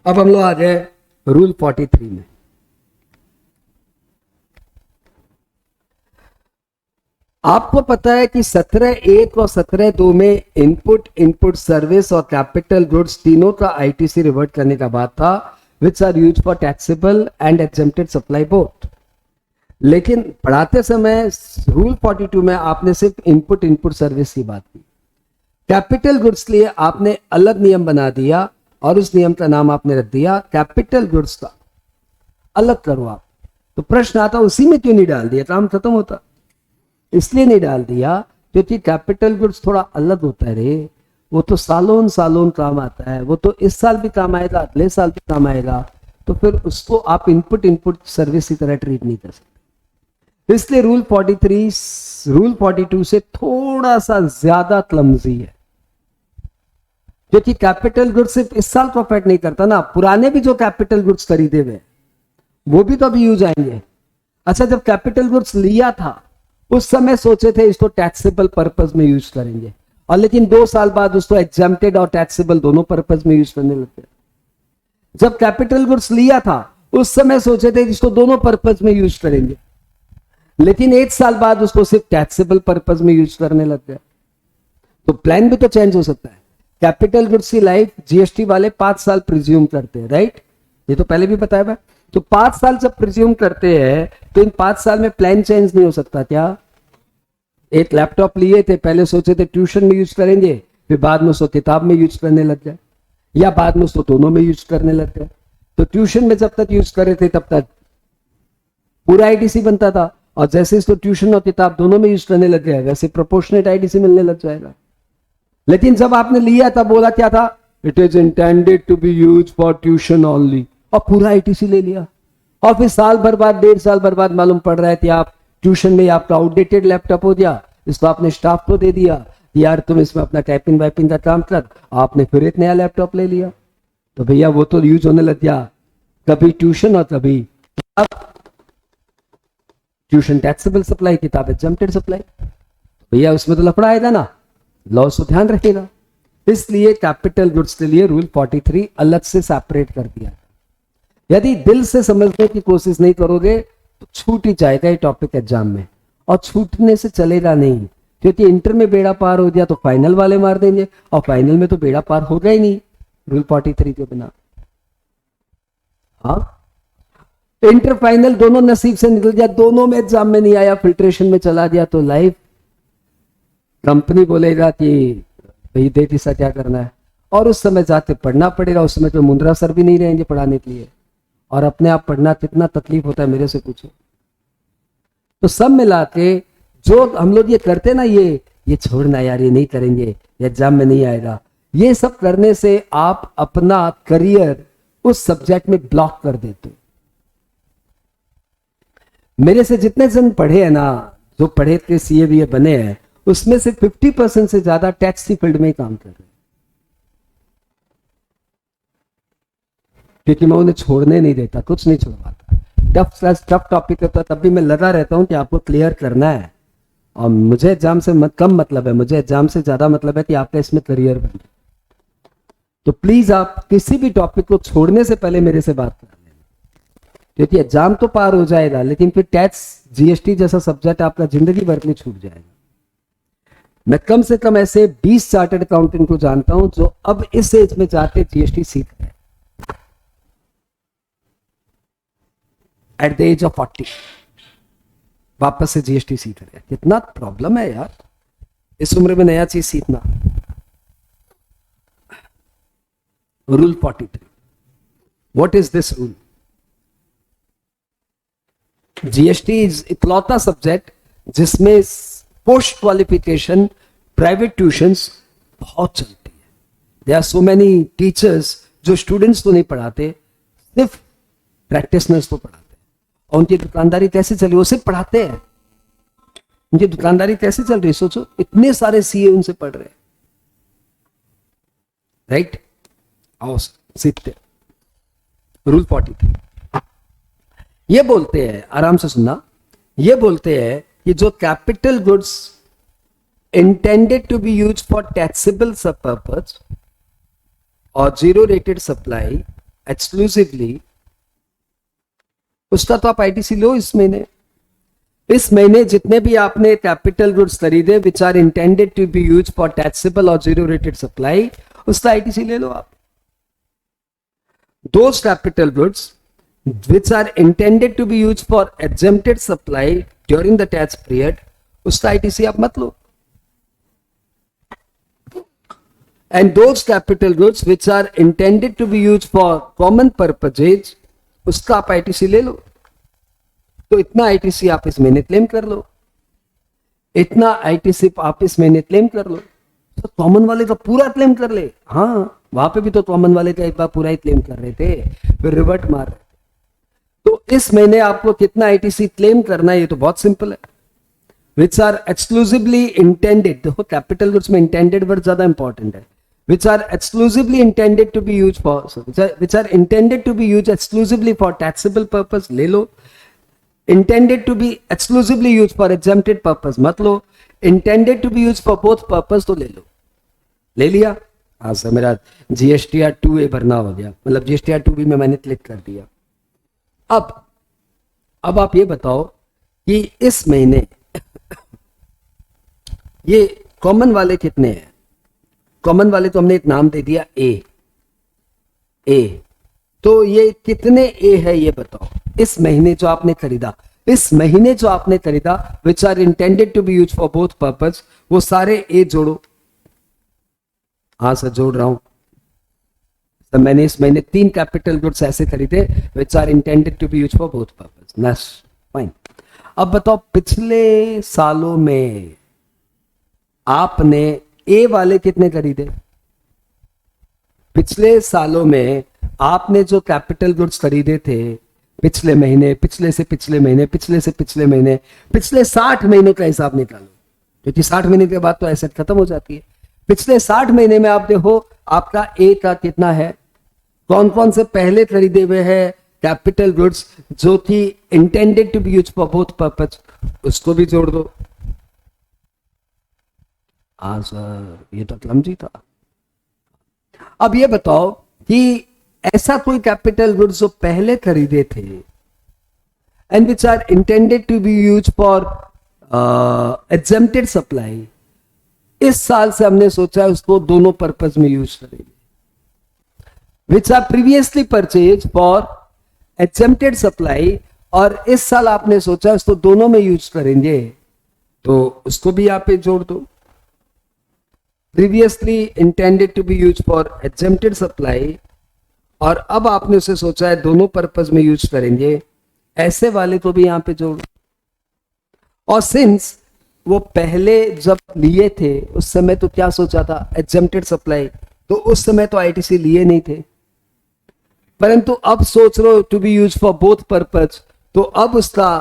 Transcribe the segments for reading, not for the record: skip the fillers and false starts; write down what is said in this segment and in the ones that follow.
अब हम लोग आ गए रूल 43 में। आपको पता है कि 17(1) और 17(2) में इनपुट सर्विस और कैपिटल गुड्स तीनों का आईटीसी रिवर्ट करने का बात था, which are use for taxable and exempted supply both. लेकिन पढ़ाते समय रूल 42 में आपने सिर्फ इनपुट सर्विस की बात की। कैपिटल गुड्स के लिए आपने अलग नियम बना दिया और उस नियम का नाम आपने रख दिया कैपिटल गुड्स का अलग करो आप। तो प्रश्न आता उसी में क्यों नहीं डाल दिया, काम खत्म होता। इसलिए नहीं डाल दिया क्योंकि कैपिटल गुड्स थोड़ा अलग होता है रे, वो तो सालों सालों काम आता है, वो तो इस साल भी काम आएगा, अगले साल भी काम आएगा, तो फिर उसको आप इनपुट सर्विस की तरह ट्रीट नहीं कर सकते। इसलिए रूल 42 से थोड़ा सा ज्यादा क्लमजी है, क्योंकि कैपिटल गुड्स सिर्फ इस साल को अफेक्ट नहीं करता ना, पुराने भी जो कैपिटल गुड्स खरीदे हुए वो भी तो अभी यूज आएंगे। अच्छा, जब कैपिटल गुड्स लिया था उस समय सोचे थे इसको टैक्सेबल पर्पस में यूज करेंगे, और लेकिन 2 साल बाद उसको एग्जेम्प्टेड और टैक्सेबल दोनों पर्पस में यूज करने लगते। जब कैपिटल गुड्स लिया था उस समय सोचे थे इसको दोनों पर्पस में यूज करेंगे, लेकिन 1 साल बाद उसको सिर्फ टैक्सेबल पर्पस में यूज करने लग गए। तो प्लान भी तो चेंज हो सकता है। कैपिटल गुड्स की लाइफ जीएसटी वाले 5 साल प्रिज्यूम करते हैं, राइट? ये तो पहले भी बताया था। तो 5 साल जब प्रिज्यूम करते हैं तो इन 5 साल में प्लान चेंज नहीं हो सकता क्या? एक लैपटॉप लिए थे, पहले सोचे थे ट्यूशन में यूज करेंगे, फिर बाद में उसको किताब में यूज करने लग गए, या बाद में उसको दोनों में यूज करने लग गए। तो ट्यूशन में जब तक यूज करे थे तब तक पूरा आईटीसी बनता था, और जैसे इसको ट्यूशन और किताब दोनों में यूज करने लग गया वैसे प्रोपोर्शनेट आईटीसी मिलने लग जाएगा। लेकिन जब आपने लिया तब बोला क्या था? It is intended to be use for tuition only, और पूरा आईटीसी ले लिया, और फिर साल भर बाद 1.5 साल भर बाद मालूम पड़ रहा है कि आप ट्यूशन में आपका आउटडेटेड लैपटॉप हो गया, इसको आपने स्टाफ को दे दिया, यार तुम इसमें अपना टाइपिंग वाइपिंग का काम कर, आपने फिर एक नया लैपटॉप ले लिया। तो भैया वो तो यूज होने लग गया कभी ट्यूशन और कभी अब ट्यूशन टैक्सेबल सप्लाई, किताब एग्जेम्प्टेड सप्लाई। भैया उसमें तो लफड़ा आएगा ना, लॉस को ध्यान रखेगा। इसलिए कैपिटल गुड्स के लिए रूल 43 अलग से सेपरेट कर दिया। यदि दिल से समझने की कोशिश नहीं करोगे तो छूट ही जाएगा ये टॉपिक एग्जाम में, और छूटने से चलेगा नहीं, क्योंकि इंटर में बेड़ा पार हो गया तो फाइनल वाले मार देंगे, और फाइनल में तो बेड़ा पार होगा ही नहीं रूल 43 के बिना। हाँ, इंटर फाइनल दोनों नसीब से निकल गया, दोनों में एग्जाम में नहीं आया, फिल्ट्रेशन में चला गया, तो लाइफ कंपनी बोलेगा कि भाई देख ऐसा क्या करना है, और उस समय जाके पढ़ना पड़ेगा। उस समय तो मुंद्रा सर भी नहीं रहेंगे पढ़ाने के लिए, और अपने आप पढ़ना कितना तकलीफ होता है मेरे से पूछो। तो सब मिला के जो हम लोग ये करते ना, ये छोड़ना यार, ये नहीं करेंगे, ये एग्जाम में नहीं आएगा, ये सब करने से आप अपना करियर उस सब्जेक्ट में ब्लॉक कर देते हो। मेरे से जितने जन पढ़े हैं ना, जो पढ़े थे सीए बीए बने हैं, उसमें से 50% से ज्यादा टैक्स की फील्ड में ही काम कर रहे हैं, क्योंकि मैं उन्हें छोड़ने नहीं देता, कुछ नहीं छोड़वाता। टफ टॉपिक होता तब भी मैं लगा रहता हूं कि आपको क्लियर करना है, और मुझे एग्जाम से कम मतलब है, मुझे एग्जाम से ज्यादा मतलब है कि आपका इसमें करियर बने। तो प्लीज आप किसी भी टॉपिक को छोड़ने से पहले मेरे से बात कर लेना, क्योंकि एग्जाम तो पार हो जाएगा लेकिन फिर टैक्स जीएसटी जैसा सब्जेक्ट आपका जिंदगी भर में छूट जाएगा। मैं कम से कम ऐसे 20 चार्टर्ड अकाउंटेंट को जानता हूं जो अब इस एज में जाके जीएसटी सीख रहे हैं एट द एज ऑफ 40, वापस से जीएसटी सीख रहे हैं। कितना प्रॉब्लम है यार इस उम्र में नया चीज सीखना। Rule 43, what is this rule? GST is इकलौता सब्जेक्ट जिसमें पोस्ट क्वालिफिकेशन प्राइवेट ट्यूशंस बहुत चलती है। There are so many teachers जो स्टूडेंट्स को नहीं पढ़ाते, सिर्फ प्रैक्टिशनर्स को पढ़ाते हैं, और उनकी दुकानदारी कैसे चली, वो सिर्फ पढ़ाते हैं। उनकी दुकानदारी कैसे चल रही सोचो, इतने सारे सीए उनसे पढ़ रहे हैं, राइट? आओ सीखते। रूल 43 ये बोलते हैं, आराम से सुनना, ये बोलते हैं कि जो capital goods intended to be use for taxable सब पर्पस और जीरो रेटेड सप्लाई एक्सक्लूसिवली, उसका तो आप आईटीसी लो इस महीने जितने भी आपने कैपिटल गुड्स खरीदे which are intended to be use for taxable और जीरो रेटेड सप्लाई, उसका आईटीसी ले लो आप. Those capital goods which are intended to be use for exempted supply during the tax period, उसका आईटीसी आप मत लो. And those capital goods which are intended to be use for common purposes, उसका आप ITC ले लो. तो इतना ITC आप इस महीने क्लेम कर लो, इतना आईटीसी आप इस महीने क्लेम कर लो. तो कॉमन वाले तो पूरा क्लेम कर ले. हाँ, वहां पे भी तो कॉमन वाले का एक बार पूरा ही क्लेम कर रहे थे, फिर रिवर्ट मार रहे थे. तो इस महीने आपको कितना आईटीसी क्लेम करना है, ये तो बहुत सिंपल है. विच आर एक्सक्लूसिवली इंटेंडेड, देखो कैपिटल गुड्स में इंटेंडेड वर्ड ज्यादा इंपॉर्टेंट है. Which are exclusively intended to be use for, which are intended to be use exclusively for taxable purpose ले लो. intended to be exclusively used for exempted purpose मत लो. intended to be used for both purpose तो ले लो. ले लिया. हाँ sir, मेरा GSTR 2A भरना हो गया, मतलब GSTR 2B में मैंने क्लिक कर दिया. अब आप ये बताओ कि इस महीने ये कॉमन वाले कितने हैं. कॉमन वाले तो हमने एक नाम दे दिया ए. तो ये कितने ए है ये बताओ. इस महीने जो आपने खरीदा which are intended to be use for both purpose, वो सारे ए जोड़ो. हाँ सर, जोड़ रहा हूं. तो मैंने इस महीने 3 कैपिटल गुड्स ऐसे खरीदे which are intended to be use for both purpose. नस फाइन. अब बताओ पिछले सालों में आपने ए वाले कितने खरीदे. पिछले सालों में आपने जो कैपिटल गुड्स खरीदे थे पिछले महीने, पिछले से पिछले महीने, पिछले से पिछले महीने, पिछले 60 महीने का हिसाब निकालो, क्योंकि 60 महीने के बाद तो एसेट खत्म हो जाती है. पिछले 60 महीने में आप देखो आपका ए का कितना है. कौन कौन से पहले खरीदे हुए हैं कैपिटल गुड्स जो थी intended to be use for both purpose, उसको भी जोड़ दो. हाँ सर, ये तो क्लमजी था. अब ये बताओ कि ऐसा कोई कैपिटल गुड्स जो पहले खरीदे थे and which are intended to be use for exempted supply, इस साल से हमने सोचा उसको दोनों पर्पज में यूज करेंगे. Which are previously purchase for exempted supply, और इस साल आपने सोचा उसको दोनों में यूज करेंगे, तो उसको भी यहाँ पे जोड़ दो. Previously intended to be use for exempted supply, और अब आपने उसे सोचा है दोनों पर्पज में यूज करेंगे, ऐसे वाले को भी यहां पे जोड़. और सिंस वो पहले जब लिए थे उस समय तो क्या सोचा था, एग्जेम्प्टेड सप्लाई, तो उस समय तो आईटीसी लिए नहीं थे, परंतु अब सोच रहे हो to be use for both purpose, तो अब उसका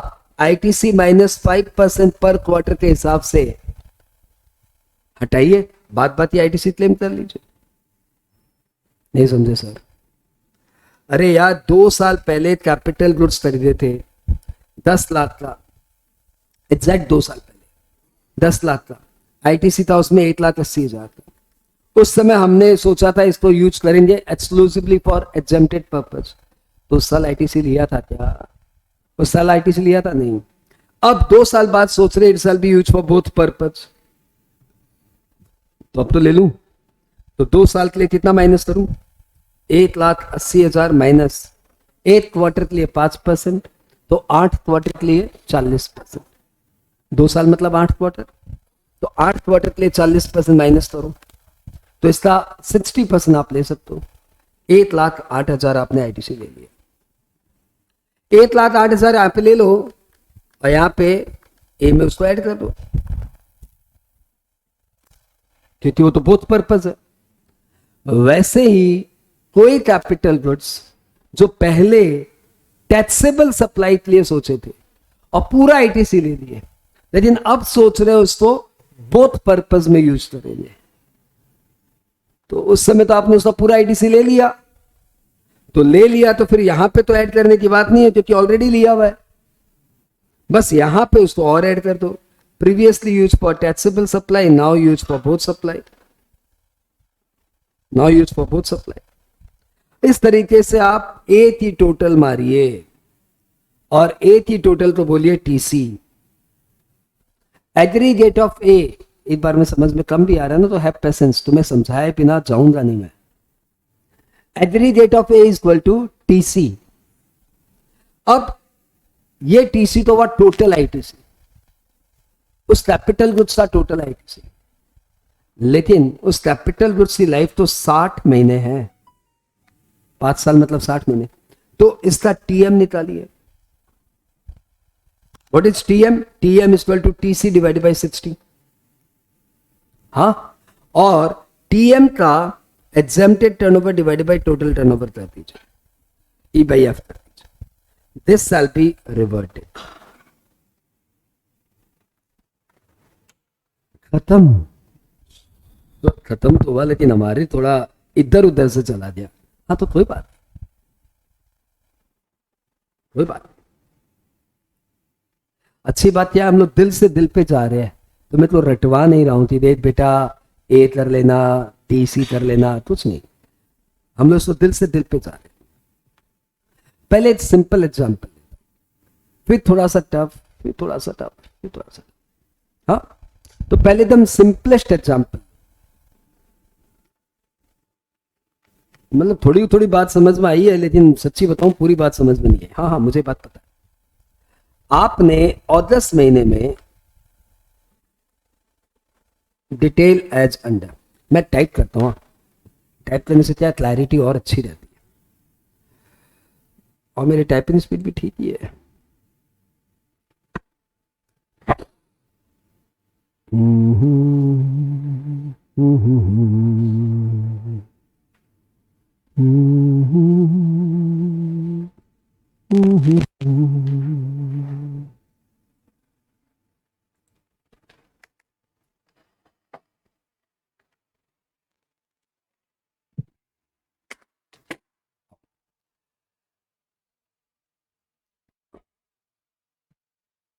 आईटीसी -5% पर क्वार्टर के हिसाब से हटाइए, बात ही आईटीसी क्लेम कर लीजिए. नहीं समझे सर. अरे यार, 2 साल पहले कैपिटल गुड्स खरीदे थे 10 लाख का, एग्जैक्ट 2 साल पहले 10 लाख का आईटीसी था, उसमें 1,80,000 का. उस समय हमने सोचा था इसको यूज करेंगे एक्सक्लूसिवली फॉर एग्जेम्प्टेड पर्पज, तो उस साल आईटीसी लिया था क्या? उस साल आईटीसी लिया था नहीं. अब 2 साल बाद सोच रहे इट साल B use for both purpose, तो अब तो ले लूं. तो 2 साल के लिए कितना माइनस करूं, 1,80,000 माइनस 1 क्वार्टर के लिए 5%, तो 8 क्वार्टर के लिए 40%. 2 साल मतलब 8 क्वार्टर, तो 8 क्वार्टर के लिए 40% माइनस करो, तो इसका 60% आप ले सकते हो. 1,08,000 आपने आईटीसी ले लिया. 1,08,000 यहाँ पे ले लो, और यहाँ पे ए में उसको ऐड कर दो, क्योंकि वो तो बोथ पर्पज है. वैसे ही कोई कैपिटल गुड्स जो पहले टैक्सेबल सप्लाई के लिए सोचे थे और पूरा आईटीसी ले लिए, लेकिन अब सोच रहे हो उसको बोथ पर्पज में यूज करेंगे, तो उस समय तो आपने उसका पूरा आईटीसी ले लिया, तो फिर यहां पे तो ऐड करने की बात नहीं है, क्योंकि ऑलरेडी लिया हुआ है. बस यहां पे उसको और ऐड कर दो. Previously use for taxable supply, now use for both supply, now use for both supply. इस तरीके से आप ए टी टोटल मारिए और ए टी टोटल को बोलिए टीसी। एग्रीगेट ऑफ ए, एक बार में समझ में कम भी आ रहा है ना, तो हैव पेशेंस, तुम्हें समझाए बिना जाऊंगा नहीं मैं। Aggregate of A is equal to TC. अब ये टीसी तो हुआ टोटल आईटीसी, उस कैपिटल गुड्स का टोटल आईटीसी, लेकिन उस कैपिटल गुड्स की लाइफ तो 60 महीने है, 5 साल मतलब 60 महीने, तो इसका टीएम निकालिए। What is TM? TM is equal to TC divided by 60। हाँ, और टीएम का exempted turnover divided by total turnover कर दीजिए, ई बाई एफ कर दीजिए। This shall be reverted. खत्म। तो खत्म तो हुआ, लेकिन हमारी थोड़ा इधर उधर से चला गया। हाँ तो कोई बात, कोई बात। अच्छी बात क्या है, हम लोग दिल से दिल पे जा रहे हैं, तो मैं तो रटवा नहीं रहा हूं कि देख बेटा ए कर लेना, टीसी कर लेना, कुछ नहीं। हम लोग तो दिल से दिल पे जा रहे हैं। पहले एक सिंपल एग्जाम्पल, फिर थोड़ा सा टफ, फिर थोड़ा सा टफ, फिर थोड़ा सा। हाँ, तो पहले एकदम सिंपलेस्ट एग्जाम्पल, मतलब थोड़ी थोड़ी बात समझ में आई है, लेकिन सच्ची बताऊं पूरी बात समझ में नहीं है। हाँ हाँ, मुझे बात पता है। आपने अगस्त महीने में डिटेल एज अंडर, मैं टाइप करता हूं, टाइप करने से क्या क्लैरिटी और अच्छी रहती है, और मेरी टाइपिंग स्पीड भी ठीक ही है।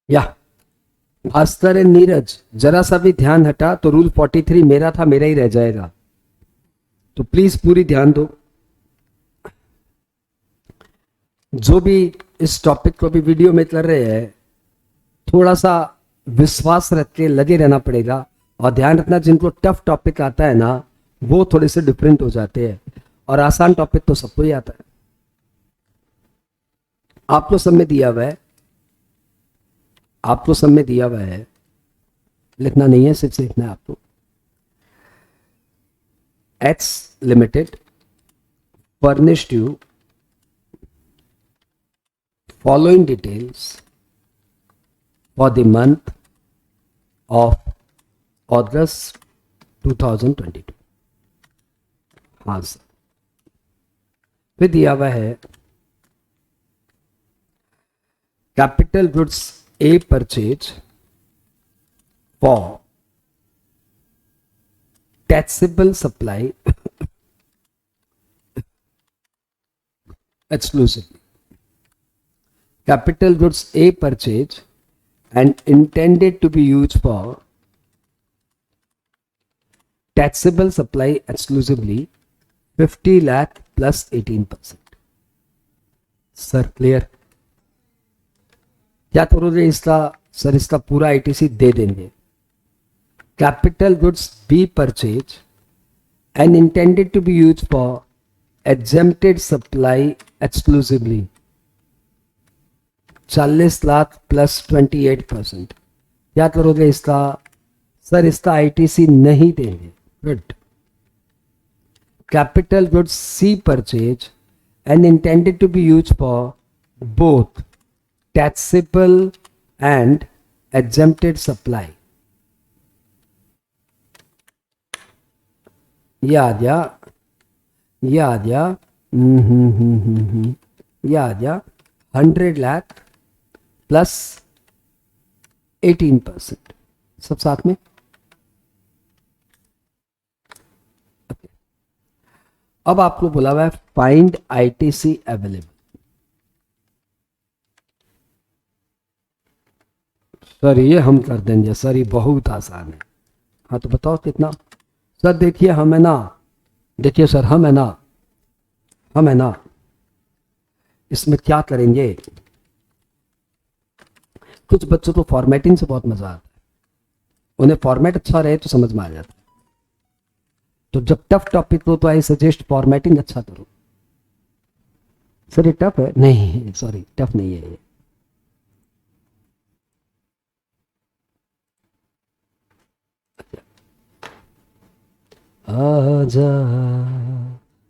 या भास्कर एंड नीरज, जरा सा भी ध्यान हटा तो रूल 43 मेरा था, मेरा ही रह जाएगा, तो प्लीज पूरी ध्यान दो। जो भी इस टॉपिक को भी वीडियो में कर रहे हैं, थोड़ा सा विश्वास रख के लगे रहना पड़ेगा, और ध्यान रखना जिनको टफ टॉपिक आता है ना, वो थोड़े से डिफरेंट हो जाते हैं, और आसान टॉपिक तो सबको ही आता है। आपको सब में दिया हुआ है, आपको सब में दिया हुआ है, लिखना नहीं है, सिर्फ लिखना है आपको। X limited furnished you following details for the month of August 2022। हाँ सर, फिर दिया हुआ है capital goods A purchase for taxable supply exclusively, capital goods A purchase and intended to be used for taxable supply exclusively 50 lakh plus 18%। Sir clear? क्या करोगे इसका? Sir इसका पूरा आईटीसी दे देंगे। Capital goods B purchase and intended to be use for exempted supply exclusively 40 lakh plus 28%। क्या करोगे इसका? सर इसका आईटीसी नहीं देंगे। Good. Capital goods C purchase and intended to be use for both taxable and exempted supply. ये आ गया, ये आ गया, ये आ गया 100 लाख प्लस 18%, सब साथ में। अब आपको बोला हुआ है फाइंड आईटीसी अवेलेबल। सर ये हम कर देंगे सर, ये बहुत आसान है। हाँ तो बताओ कितना? सर देखिए हम है ना, देखिए सर हम है ना हम है ना, इसमें क्या करेंगे, कुछ बच्चों को फॉर्मेटिंग से बहुत मजा आता है, उन्हें फॉर्मेट अच्छा रहे तो समझ में आ जाता है। तो जब टफ टॉपिक हो तो आई सजेस्ट फॉर्मेटिंग अच्छा करो। सर ये टफ है? नहीं सॉरी, टफ नहीं है ये। आजा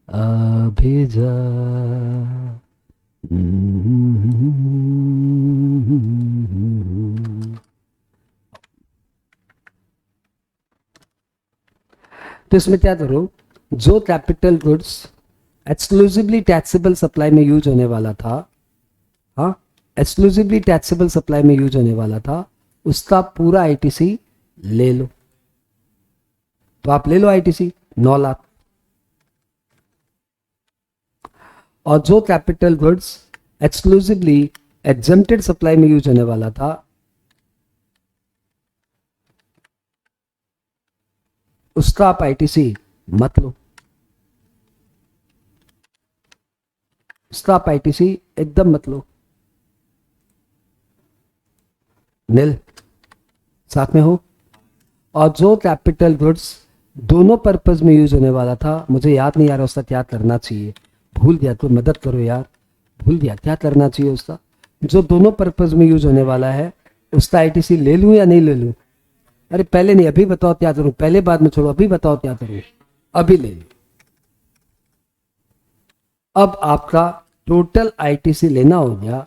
अभी जा। तो इसमें क्या करो, जो capital goods exclusively taxable supply में यूज होने वाला था, हाँ एक्सक्लूसिवली टैक्सेबल सप्लाई में यूज होने वाला था, उसका पूरा आईटीसी ले लो। तो आप ले लो आईटीसी 9 लाख। और जो capital goods exclusively exempted supply में यूज होने वाला था, उसका आप आईटीसी मत लो, उसका आप आईटीसी एकदम मत लो। नील साथ में हो। और जो कैपिटल गुड्स दोनों पर्पज में यूज होने वाला था, मुझे याद नहीं आ रहा उसका क्या करना चाहिए, भूल गया, तो मदद करो यार, भूल गया क्या करना चाहिए उसका। जो दोनों पर्पज में यूज होने वाला है, उसका आईटीसी ले लूं या नहीं ले लूं? अरे पहले नहीं, अभी बताओ क्या करूं, पहले बाद में छोड़ो, अभी बताओ क्या करूं, अभी ले लो। अब आपका टोटल आईटीसी लेना हो गया,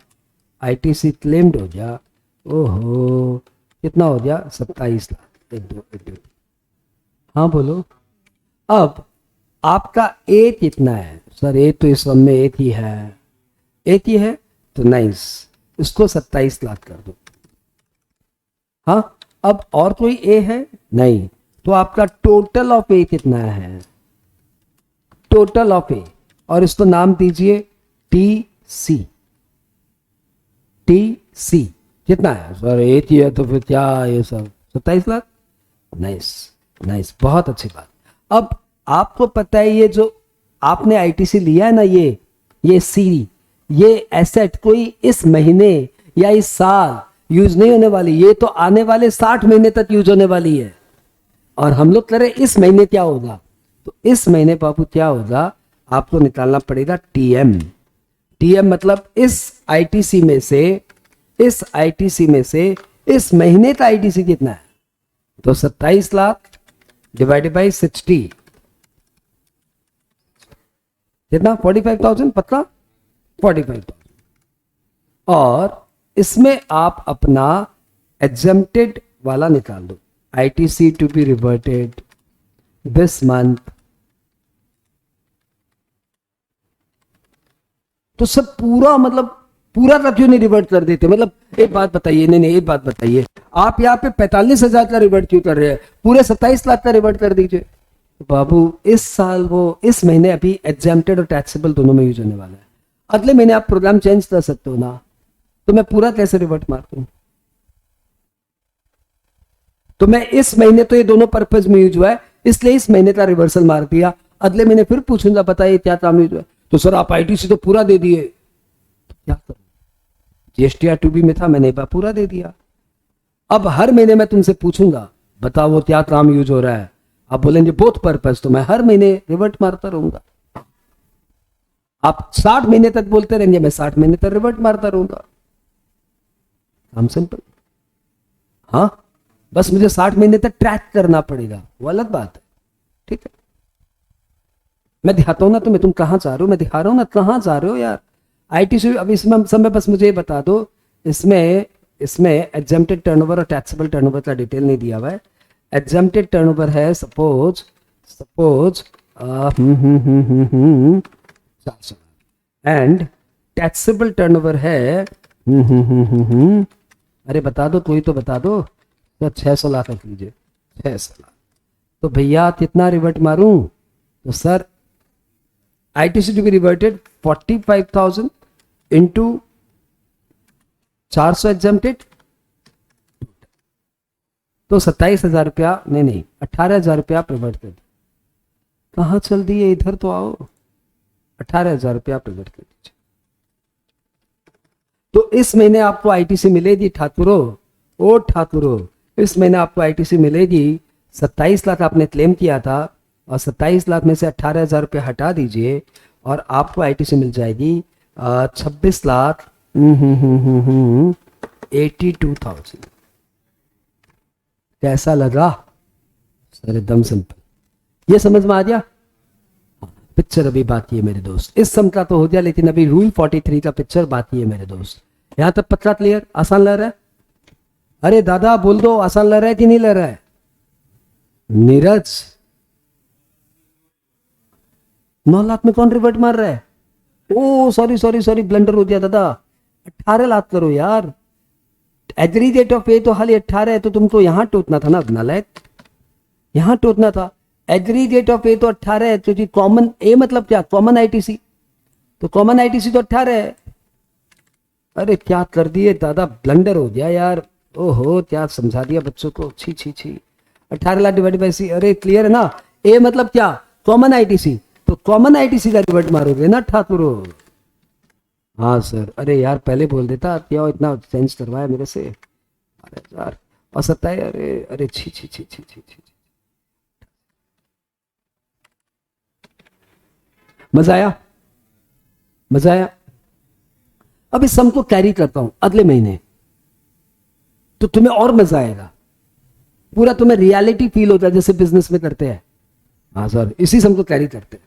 आईटीसी क्लेम्ड हो गया, ओहो कितना हो गया, 27 लाख। एक दो। हाँ बोलो। अब आपका ए कितना है? सर ए तो इस वन में एक ही है, एक ही है तो नाइस, इसको 27 लाख कर दो। हाँ अब और कोई ए है? नहीं। तो आपका टोटल ऑफ ए कितना है? टोटल ऑफ ए, और इसको नाम दीजिए टी सी। टी सी कितना है? सर एक ही है तो फिर क्या ये सब 27 लाख। नाइस नाइस, बहुत अच्छी बात। अब आपको पता है ये जो आपने आईटीसी लिया है ना, ये सी, ये एसेट कोई इस महीने या इस साल यूज नहीं होने वाली, ये तो आने वाले 60 महीने तक यूज होने वाली है। और हम लोग कह रहे इस महीने क्या होगा, तो इस महीने बाबू क्या होगा, आपको निकालना पड़ेगा टीएम। टीएम मतलब इस आईटीसी में से, इस आईटीसी में से इस महीने का आईटीसी कितना है, तो 27 लाख डिवाइडेड बाई 60 कितना, 45,000, पक्का 45,000। और इसमें आप अपना एग्जेम्प्टेड वाला निकाल दो, ITC to be reverted this month. तो सब पूरा मतलब पूरा का क्यों नहीं रिवर्ट कर देते? मतलब एक बात बताइए, नहीं एक बात बताइए, आप यहाँ पे 45,000 का रिवर्ट क्यों कर रहे हैं, पूरे 27 लाख का रिवर्ट कर दीजिए। बाबू इस साल वो इस महीने अभी एग्जेम्प्टेड और टैक्सेबल दोनों में यूज होने वाला है, अगले महीने आप प्रोग्राम चेंज कर सकते हो ना, तो मैं पूरा कैसे रिवर्ट मारता हूं? तो मैं इस महीने तो ये दोनों पर्पज में यूज हुआ है, इसलिए इस महीने का रिवर्सल मार दिया, अगले महीने फिर पूछूंगा बताइए क्या काम यूज हुआ, तो सर आप आईटीसी तो पूरा दे दिए, तो क्या करूं? जीएसटीआर टू बी में था, मैंने पूरा दे दिया। अब हर महीने मैं तुमसे पूछूंगा बताओ वो क्या काम यूज हो रहा है, आप बोलेंगे बोथ पर्पज, तो मैं हर महीने रिवर्ट मारता रहूंगा। आप 60 महीने तक बोलते रहेंगे, मैं 60 महीने तक रिवर्ट मारता रहूंगा। काम सिंपल। हाँ बस मुझे 60 महीने तक ट्रैक करना पड़ेगा, वो अलग बात है, ठीक है। मैं दिखाता हूं ना तुम्हें, तुम कहां जा रहे हो, मैं दिखा रहा हूं ना कहां जा रहे हो यार। आईटीसी अब इसमें समय बस मुझे ये बता दो, इसमें एग्जेम्प्टेड टर्नओवर और टैक्सेबल टर्नओवर का डिटेल नहीं दिया हुआ है। एग्जेम्प्टेड टर्नओवर है सपोज 400 एंड टैक्सेबल टर्नओवर है अरे बता दो, कोई तो बता दो, तो 600 लाख रख लीजिए, 600 लाख। तो भैया कितना रिवर्ट मारूं, तो sir ITC to be reverted 45,000 into 400 exempted, तो 27,000 रुपया, नहीं 18,000 रुपया आप रिवर्ट कर दो। कहां चल दिए, इधर तो आओ। 18,000 रुपया आप रिवर्ट कर दीजिए। तो इस महीने आपको आईटीसी मिलेगी ठाकुरो, ओ ठाकुरो, इस महीने आपको आईटीसी मिलेगी 27 लाख आपने क्लेम किया था, और 27 लाख में से 18,000 रुपये हटा दीजिए और आपको आईटीसी मिल जाएगी 26 लाख 82,000। कैसा लगा सर? एकदम सिंपल। ये समझ में आ गया? पिक्चर अभी बाकी है मेरे दोस्त। इस सम का तो हो गया, लेकिन अभी रूल 43 का पिक्चर बाकी है मेरे दोस्त। यहां तक पतला क्लियर? आसान लग रहा है? अरे दादा बोल दो, आसान लग रहा है कि नहीं लग रहा है? नीरज 9 लाख में कौन रिवर्ट मार रहा है? ओ सॉरी सॉरी सॉरी, ब्लंडर हो गया दादा। 18 लाख करो यार। एग्री डेट ऑफ पे तो हाल 18 है, तो तुमको यहां टोटना था ना नालायक, यहां टोटना था। एग्री डेट ऑफ पे तो 18 है, क्योंकि कॉमन ए मतलब क्या? कॉमन आईटीसी, तो कॉमन आईटीसी तो 18 है। अरे क्या कर दिए दादा, ब्लंडर हो गया यार। ओहो क्या समझा दिया बच्चों को, छी छी छी। 18 लाख डिवाइड बाई सी, अरे क्लियर है ना? ए मतलब क्या? कॉमन आईटीसी, तो कॉमन आईटीसी का रिवर्ट मारोगे ना ठाकुरो? हाँ सर। अरे यार पहले बोल देता, क्या इतना चेंज करवाया मेरे से। अरे यार और 27, अरे अरे छी छी छी छी छी छी। मजा आया? मजा आया? अब इस सम को कैरी करता हूं अगले महीने, तो तुम्हें और मजा आएगा। पूरा तुम्हें रियलिटी फील होता है जैसे बिजनेस में करते हैं। हाँ सर, इसी सम को कैरी करते हैं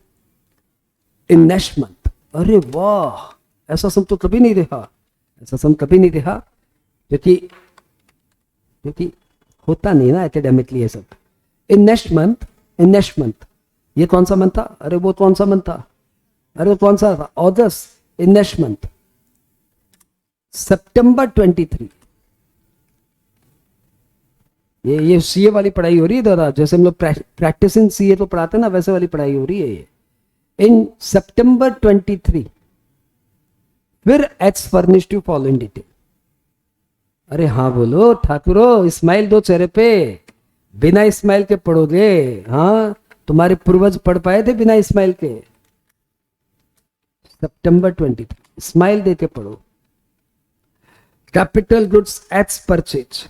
इन नेक्स्ट मंथ। अरे वाह, ऐसा सम तो कभी नहीं रहा, ऐसा सम कभी नहीं रहा, क्योंकि होता नहीं ना एकेडमिकली ये सब। In next month, in next month, ये कौन सा मंथ था? अरे वो कौन सा मंथ था? अरे वो कौन सा था? अगस्त। इन नेक्स्ट मंथ सितंबर 23, ये सीए वाली पढ़ाई हो रही है दादा, जैसे हम लोग प्रैक्टिस इन सीए तो पढ़ाते हैं ना, वैसे वाली पढ़ाई हो रही है ये। इन सितंबर 23 फिर H furnish to follow in detail. अरे हाँ बोलो ठाकुरो, स्माइल दो चेहरे पे, बिना स्माइल के पढ़ोगे? हाँ, तुम्हारे पूर्वज पढ़ पाए थे बिना स्माइल के? सितंबर 23 स्माइल दे के पढ़ो। Capital goods H purchase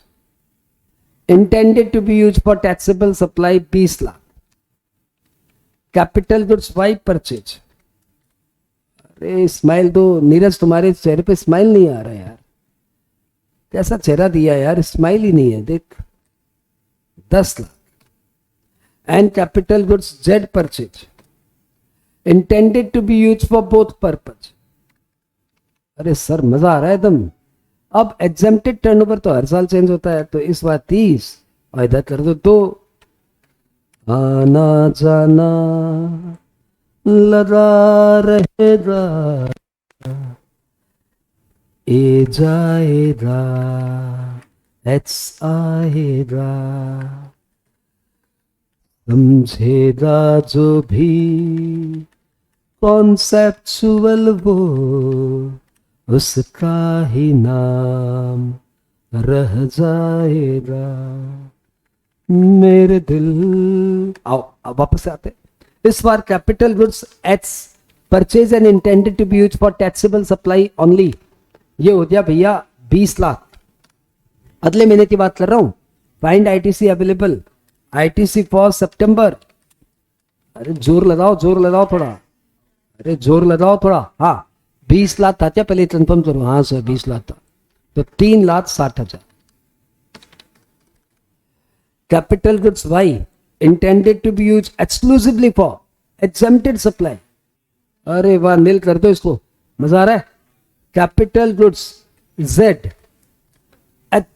intended to be used for taxable supply 20 lakh. Capital goods Y purchase. अरे स्माइल दो नीरज, तुम्हारे चेहरे पे स्माइल नहीं आ रहा यार। कैसा चेहरा दिया यार, स्माइल ही नहीं है देख। 10 lakh. And capital goods Z purchase intended to be use for both purpose. अरे सर मजा आ रहा है एकदम। अब एग्जेम्प्टेड टर्नओवर तो हर साल चेंज होता है, तो इस बार 30 और इधर कर दो 2। आना जाना लगा रहेगा, ए जाएगा एच आएगा, समझेगा जो भी कॉन्सेप्चुअल वो उसका ही नाम रह जाएगा मेरे दिल। आओ अब वापस से आते। इस बार capital goods H purchase and intended to be use for taxable supply only, ये हो गया भैया 20 लाख। अगले महीने की बात कर रहा हूं। Find ITC available, ITC for September. अरे जोर लगाओ थोड़ा, अरे जोर लगाओ थोड़ा। हाँ 20 लाख था क्या? पहले कंफर्म करो। हाँ सर 20 लाख था, तो 3,60,000। Capital goods Y intended to be use exclusively for exempted supply. अरे वाह, नील कर दो इसको, मजा आ रहा है। Capital goods Z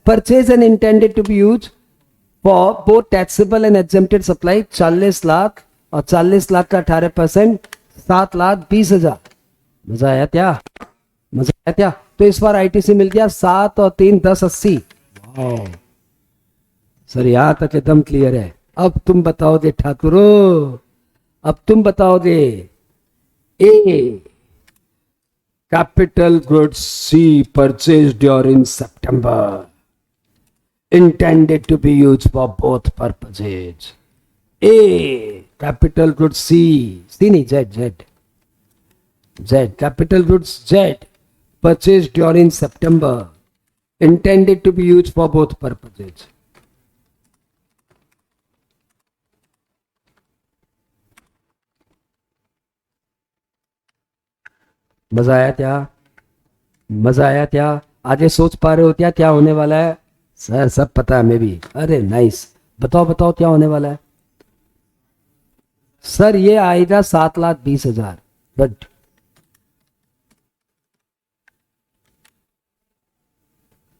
purchase and intended to be use for both taxable and exempted supply 40 lakh, और 40 लाख का 18% 7,20,000। मजा आया क्या? मजा आया क्या? तो इस बार आईटीसी मिल गया 7 और 3 10 80। सर यहां तक एकदम क्लियर है। अब तुम बताओगे ठाकुरो, अब तुम बताओगे। A capital goods C purchase during September intended to be use for both purposes. A capital goods C नहीं Z, Z. Capital goods Z purchased during September, intended to be used for both purposes. मजा आया क्या? मजा आया क्या? आगे सोच पा रहे हो क्या क्या होने वाला है? सर सब पता है हमें भी. अरे नाइस. बताओ बताओ क्या होने वाला है? सर ये आएगा 7,20,000. बट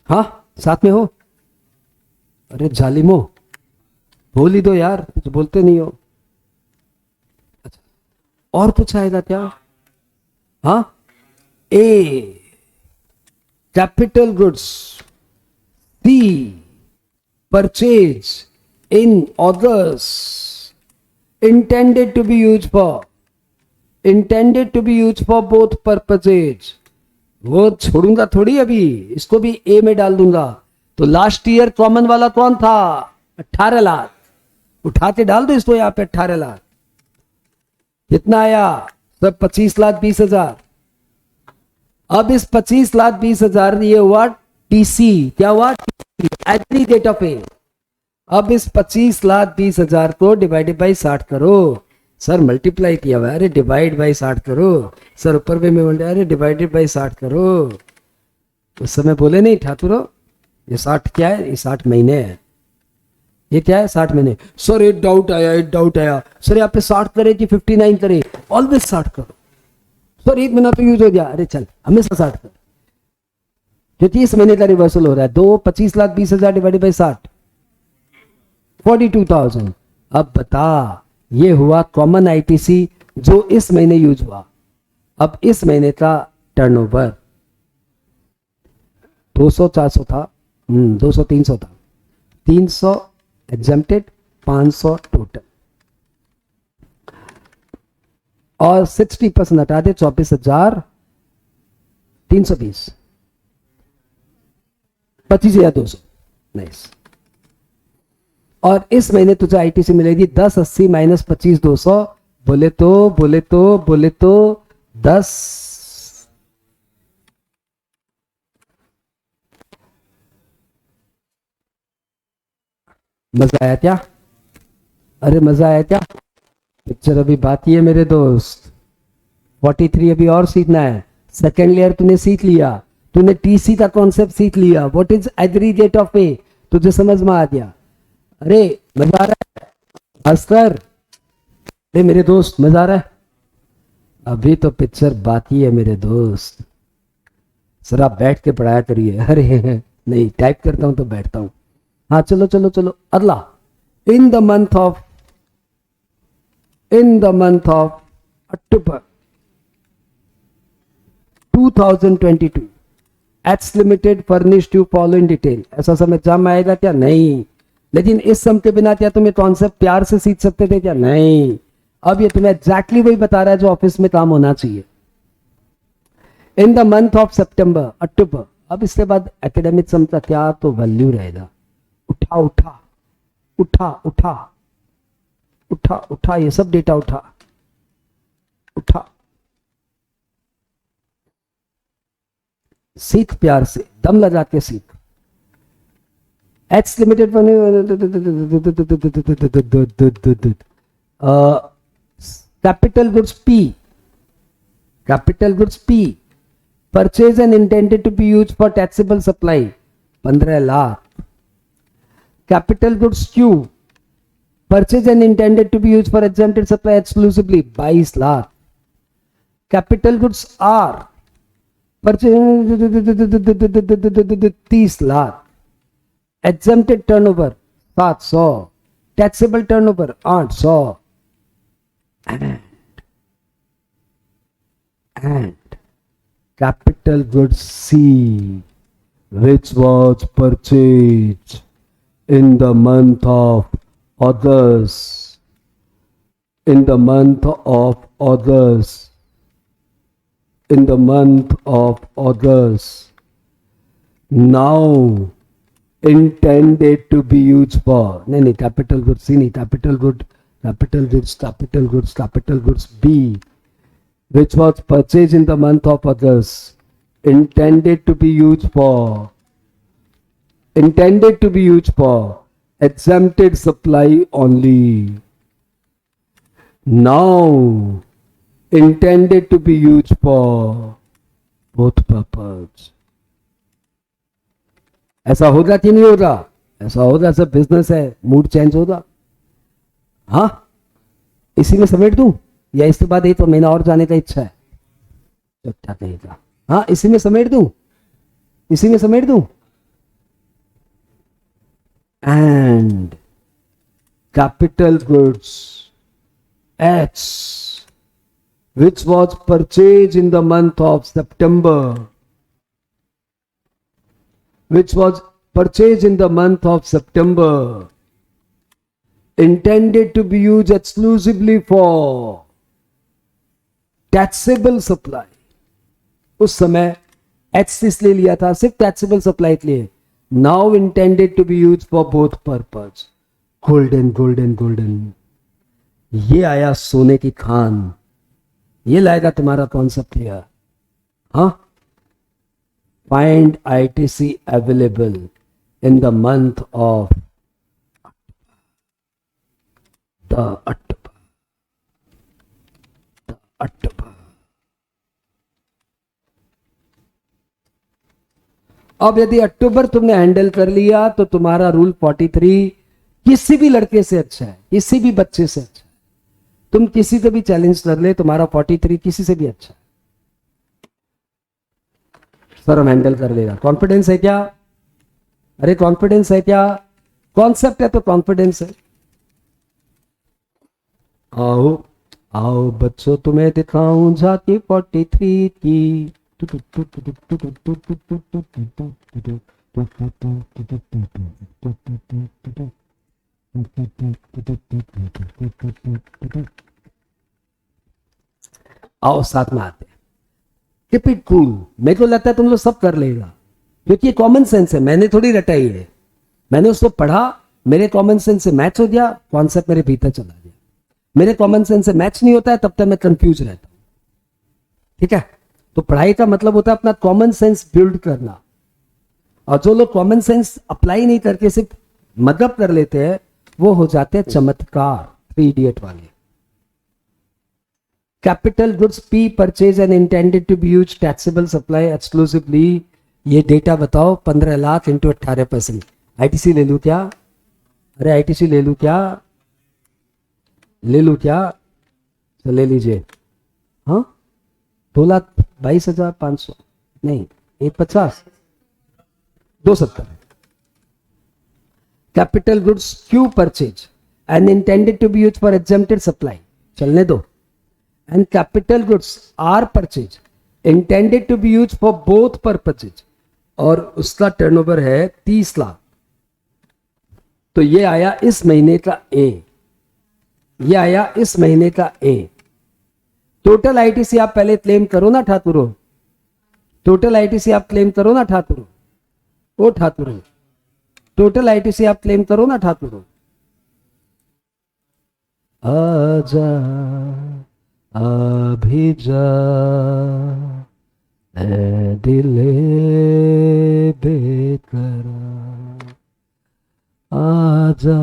हाँ साथ में हो. अरे जालिमो बोल ही दो यार, कुछ बोलते नहीं हो. अच्छा, और कुछ आएगा क्या? हाँ. A capital goods. C purchase in August, intended to be used for both purposes. वो छोड़ूंगा थोड़ी, अभी इसको भी ए में डाल दूंगा. तो लास्ट ईयर कॉमन वाला कौन था? 18 लाख. उठाते डाल दो इसको यहां पे 18 लाख. कितना आया? सब 25,20,000. अब इस 25,20,000 ये हुआ टीसी. क्या हुआ? Agree that of A. अब इस 25,20,000 को डिवाइडेड बाई 60 करो. सर मल्टीप्लाई किया हुआ है. अरे डिवाइड बाई 60 करो. सर ऊपर भी मैं बोल रहा, अरे डिवाइडेड बाई 60 करो. उस समय बोले नहीं ठाकुर, ये 60 क्या है? ये 60 महीने है. ये क्या है? 60 महीने. सर एक डाउट आया. सर यहाँ पे 60 करे कि 59 करे? ऑलवेज 60 करो. सर एक महीना तो यूज हो गया. अरे चल हमेशा 60 कर, क्योंकि इस महीने का रिवर्सल हो रहा है. 25,20,000 डिवाइडेड बाई 60, 42,000. अब बता, ये हुआ कॉमन आईटीसी जो इस महीने यूज हुआ. अब इस महीने का टर्नओवर 200-400 था. 200-300 था. 300 एग्जेम्प्टेड, 500 टोटल, और 60% हटा दे 24,320. 25,200. नाइस. और इस महीने तुझे आईटीसी मिलेगी 1080 माइनस 25,200. बोले तो 10. मजा आया क्या? अरे मजा आया क्या? पिक्चर अभी बाकी है मेरे दोस्त. 43 अभी और सीखना है. सेकेंड लेयर तूने सीख लिया. तूने टीसी का कॉन्सेप्ट सीख लिया. What is aggregate of P, तुझे समझ में आ गया. अरे मजा आ रहा है अस्कर? अरे मेरे दोस्त मजा आ रहा है? अभी तो पिक्चर बाकी है मेरे दोस्त. सर आप बैठ के पढ़ाया करिए. अरे नहीं, टाइप करता हूं तो बैठता हूं. हाँ चलो. अगला. In the month of October 2022 एट्स limited furnished you following detail. ऐसा समझ में आएगा क्या? नहीं. लेकिन इस सम के बिना क्या तुम ये कॉन्सेप्ट प्यार से सीख सकते थे क्या? नहीं. अब ये तुम्हें एग्जैक्टली वही बता रहा है जो ऑफिस में काम होना चाहिए. इन द मंथ ऑफ सितंबर, अक्टूबर. अब इसके बाद एकेडमिक सम का क्या तो वैल्यू रहेगा. उठा ये सब डेटा उठा. सीख प्यार से, दम लगा के सीख. X limited capital goods P. Purchase and intended to be used for taxable supply 15 lakh. Capital goods Q. Purchase and intended to be used for exempted supply exclusively 22 lakh. Capital goods R. Purchase 30 lakh. Exempted turnover 700. Taxable turnover 800. And capital goods C, which was purchased in the month of August. Now intended to be used for, नहीं capital goods C नहीं, capital goods B, which was purchased in the month of August, intended to be used for exempted supply only. Now intended to be used for both purpose. ऐसा होगा कि नहीं होगा? ऐसा होगा, सब बिजनेस है, मूड चेंज होगा. हाँ, इसी में समेट दूं या इसके बाद एक तो महीना और जाने का इच्छा है? चुपचाप नहीं था. हाँ, इसी में समेट दूं, इसी में समेट दूं. And capital goods X, which was purchased in the month of September, intended to be used exclusively for taxable supply. उस समय X इसलिए लिया था सिर्फ taxable supply के लिए. Now intended to be used for both purpose. Golden. ये आया सोने की खान. ये लाएगा तुम्हारा कॉन्सेप्ट क्लियर. हाँ, find ITC available in the month of October. अब यदि अक्टूबर तुमने हैंडल कर लिया तो तुम्हारा रूल 43 किसी भी लड़के से अच्छा है, किसी भी बच्चे से अच्छा है. तुम किसी से भी चैलेंज कर ले, तुम्हारा 43 किसी से भी अच्छा है. सर हम हैंडल कर लेगा. कॉन्फिडेंस है क्या? अरे कॉन्फिडेंस है क्या? कॉन्सेप्ट है तो कॉन्फिडेंस है. आओ आओ बच्चों, तुम्हें दिखाऊं झांकी 43 की. आओ साथ में आते. Keep it cool. मेरे को लगता है तुम लोग सब कर लेगा क्योंकि ये कॉमन सेंस है. मैंने थोड़ी रटाई है, मैंने उसको पढ़ा, मेरे कॉमन सेंस से मैच हो गया, कॉन्सेप्ट मेरे भीतर चला गया. मेरे कॉमन सेंस से मैच नहीं होता है तब तक मैं कंफ्यूज रहता हूं. ठीक है, तो पढ़ाई का मतलब होता है अपना कॉमन सेंस बिल्ड करना. और जो लोग कॉमन सेंस अप्लाई नहीं करके सिर्फ मतलब कर लेते हैं वो हो जाते हैं चमत्कार. 3 इडियट वाले. Capital goods P purchase and intended to be used taxable supply exclusively. ये डेटा बताओ. 15 लाख इंटू 18%. आईटीसी ले लूं क्या? अरे आईटीसी ले लूं क्या? तो ले लीजिए. हाँ, 2,22,500 नहीं, 1,50, 2,70. Capital goods Q purchase and intended to be used for exempted supply. चलने दो. And capital goods R purchase intended to be used for both purposes. और उसका टर्नओवर है 30 लाख. तो ये आया इस महीने का A. ये आया इस महीने का A. टोटल आईटीसी आप पहले क्लेम करो ना ठाकुरो. टोटल आईटीसी आप क्लेम करो ना ठाकुरो. ओ ठाकुरो, टोटल आईटीसी आप क्लेम करो ना ठाकुरो. आजा अभी जा ए दिले बेकरार. आजा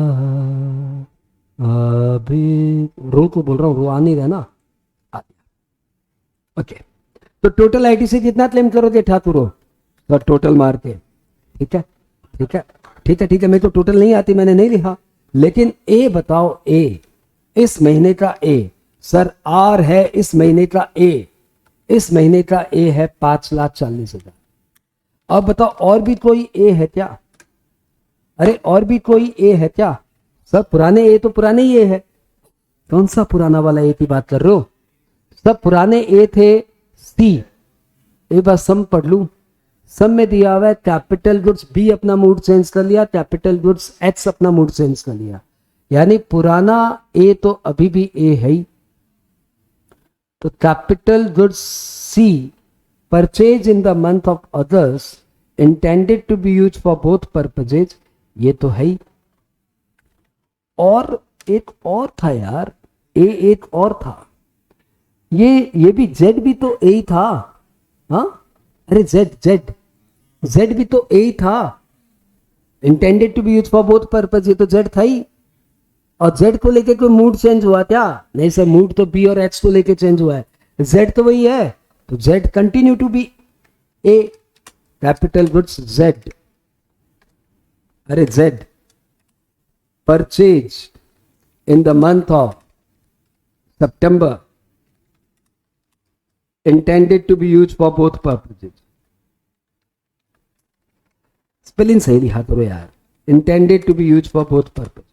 अभी. रो को बोल रहा हूं, रो आ नहीं रहा ना. ओके, तो टोटल आईटीसी कितना क्लेम करोगे ठाकुरो? तो टोटल मार के. ठीक है. मेरे को टोटल नहीं आती, मैंने नहीं लिखा. लेकिन ए बताओ. ए इस महीने का ए. सर आर है इस महीने का ए. इस महीने का ए है 5,40,000. अब बताओ और भी कोई ए है क्या? अरे और भी कोई ए है क्या? सब पुराने ए तो पुराने ही ए है. कौन सा पुराना वाला ए की बात कर रहे हो? सब पुराने ए थे. सी. एक बार सम पढ़ लू. सम में दिया हुआ है कैपिटल गुड्स बी अपना मूड चेंज कर लिया, कैपिटल गुड्स एक्स अपना मूड चेंज कर लिया. यानी पुराना ए तो अभी भी ए है ही. तो capital goods C purchase in the month of August intended to be use for both purposes. ये तो है ही. और एक और था यार, ए एक और था. ये भी जेड भी तो ए ही था। हाँ, अरे जेड जेड जेड भी तो ए ही था, intended to be use for both purpose, ये तो जेड था ही। और जेड को लेके कोई मूड चेंज हुआ क्या? नहीं सर, मूड तो बी और एच को लेके चेंज हुआ है, जेड तो वही है, तो Z continue to be A. Capital goods Z, अरे Z purchase in the month of September, intended to be used for both purposes. Spelling सही लिखा करो यार, intended to be used for both purposes.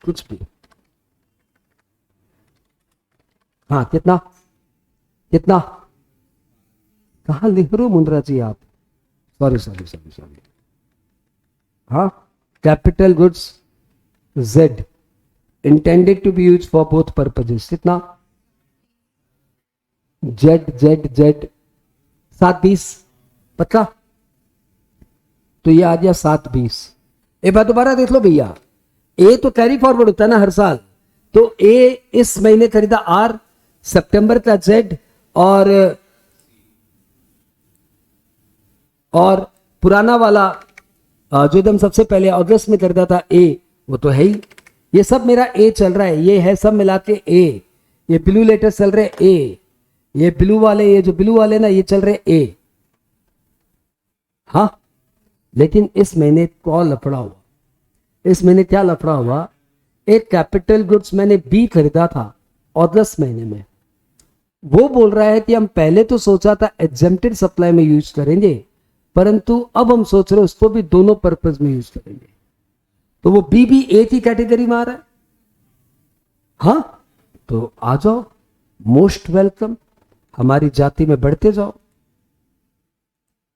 कुछ भी। हाँ, कितना कितना कहा लिख रहे हो मुंद्रा जी आप? Sorry sorry sorry sorry. हाँ, capital goods Z intended to be used for both purposes. कितना? Z Z Z 720 पता? तो ये आ गया 720। एक बार दोबारा देख लो भैया, ए तो कैरी फॉरवर्ड होता है ना हर साल, तो ए इस महीने खरीदा R, सितंबर का Z, और पुराना वाला जो एकदम सबसे पहले अगस्त में खरीदा था ए, वो तो है ही। ये सब मेरा ए चल रहा है, ये है सब मिला के ए। ये ब्लू लेटर चल रहे ए, ये ब्लू वाले, ये जो ब्लू वाले ना, ये चल रहे ए। हाँ, लेकिन इस महीने कौन लफड़ा हुआ? इस महीने क्या लफड़ा हुआ? एक कैपिटल गुड्स मैंने बी खरीदा था अगस्त महीने में, वो बोल रहा है कि हम पहले तो सोचा था एग्जेम्प्टेड सप्लाई में यूज करेंगे, परंतु अब हम सोच रहे उसको भी दोनों पर्पज में यूज करेंगे। तो वो बी भी ए की कैटेगरी में आ रहा है। हाँ, तो आ जाओ, मोस्ट वेलकम, हमारी जाति में बढ़ते जाओ,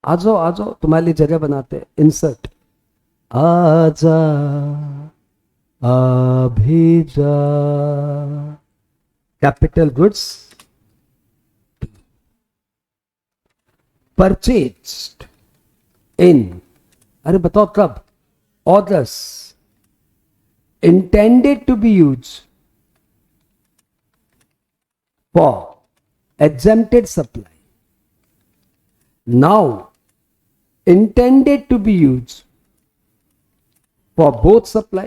आ जाओ आ जाओ, तुम्हारे लिए जगह बनाते हैं। इंसर्ट, आजा अभी जा, कैपिटल गुड्स परचेज्ड इन, अरे बताओ कब? अगस्त, intended to be used for exempted supply, now intended to be used for both supply।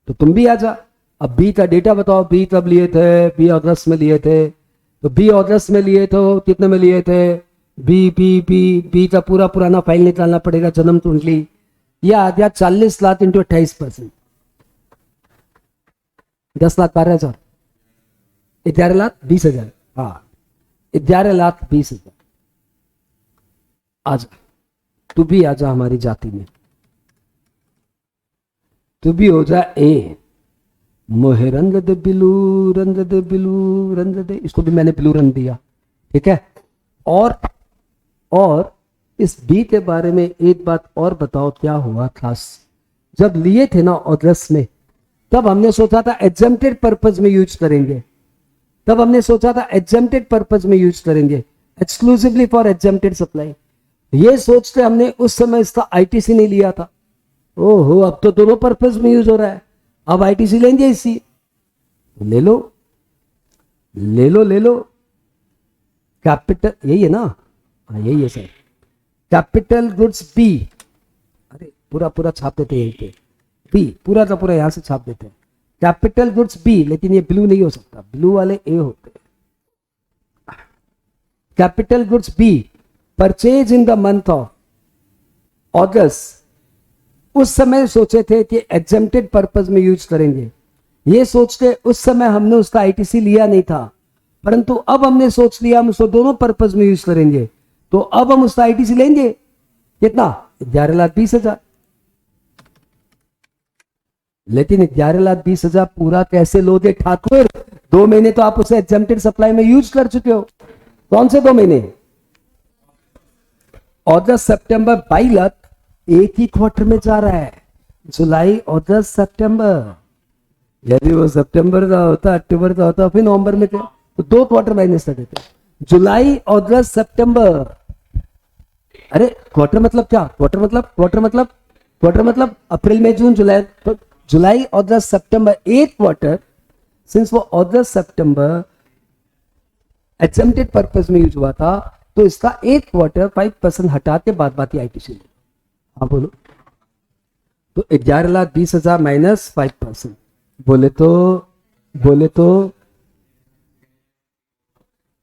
तो तुम भी आ जा। अब बी का डेटा बताओ, बी कब लिए थे? बी अगस्त में लिए थे, तो बी अगस्त में लिए तो कितने में लिए थे? बी बी बी बी का पूरा पुराना फाइल निकालना पड़ेगा, जन्म कुंडली। यह आ गया 40 लाख इंटू 28%, 10 लाख 12,000, 11 लाख 20,000। हाँ, 11 लाख 20,000। आजा, तू भी आजा हमारी जाति में, तू भी हो जा ए। मोहे रंग दे बिलू, रंग दे बिलू, रंग दे, इसको भी मैंने ब्लू रंग दिया, ठीक है। और इस बी के बारे में एक बात और बताओ, क्या हुआ खास? जब लिए थे ना अगस्त में, तब हमने सोचा था एग्जेम्प्टेड पर्पज में यूज करेंगे, तब हमने सोचा था एग्जेम्प्टेड पर्पज में यूज करेंगे, एक्सक्लूसिवली फॉर एग्जेम्प्टेड सप्लाई। ये सोचते हमने उस समय इसका आईटीसी नहीं लिया था। ओहो, अब तो दोनों पर्पज में यूज हो रहा है, अब आईटीसी लेंगे इसी। ले लो ले लो ले लो, कैपिटल यही है ना? हाँ यही है सर, कैपिटल गुड्स बी। अरे पूरा पूरा छाप देते हैं यहीं पे, बी पूरा का पूरा यहां से छाप देते हैं, कैपिटल गुड्स बी। लेकिन ये ब्लू नहीं हो सकता, ब्लू वाले ए होते हैं। Capital goods B purchase in the month of अगस्त। उस समय सोचे थे कि एग्जेम्प्टेड पर्पज में यूज करेंगे, ये सोच के उस समय हमने उसका आईटीसी लिया नहीं था, परंतु अब हमने सोच लिया हम उसको दोनों पर्पज में यूज करेंगे, तो अब हम उसका आईटीसी लेंगे। कितना? 11,20,000। लेकिन 11,20,000 पूरा कैसे लोगे ठाकुर? 2 महीने तो आप उसे एग्जेम्प्टेड सप्लाई में यूज कर चुके हो। कौन से 2 महीने? अगस्त सितंबर। 22 लाख एक ही क्वार्टर में जा रहा है, जुलाई अगस्त सितंबर। यदि वो सितंबर का होता, अक्टूबर का होता, फिर नवंबर में थे, तो 2 क्वार्टर माइनस कर देते। जुलाई अगस्त सितंबर। अरे क्वार्टर मतलब क्या? क्वार्टर मतलब अप्रैल मई जून जुलाई, तो जुलाई अगस्त सितंबर 8 क्वार्टर, सिंस वो अगस्त सितंबर एग्जेम्प्टेड पर्पस में यूज हुआ था, तो इसका 8 क्वार्टर 5% हटा के बाद बाकी आईटीसी। हाँ बोलो। तो 11,20,000 माइनस 5%, बोले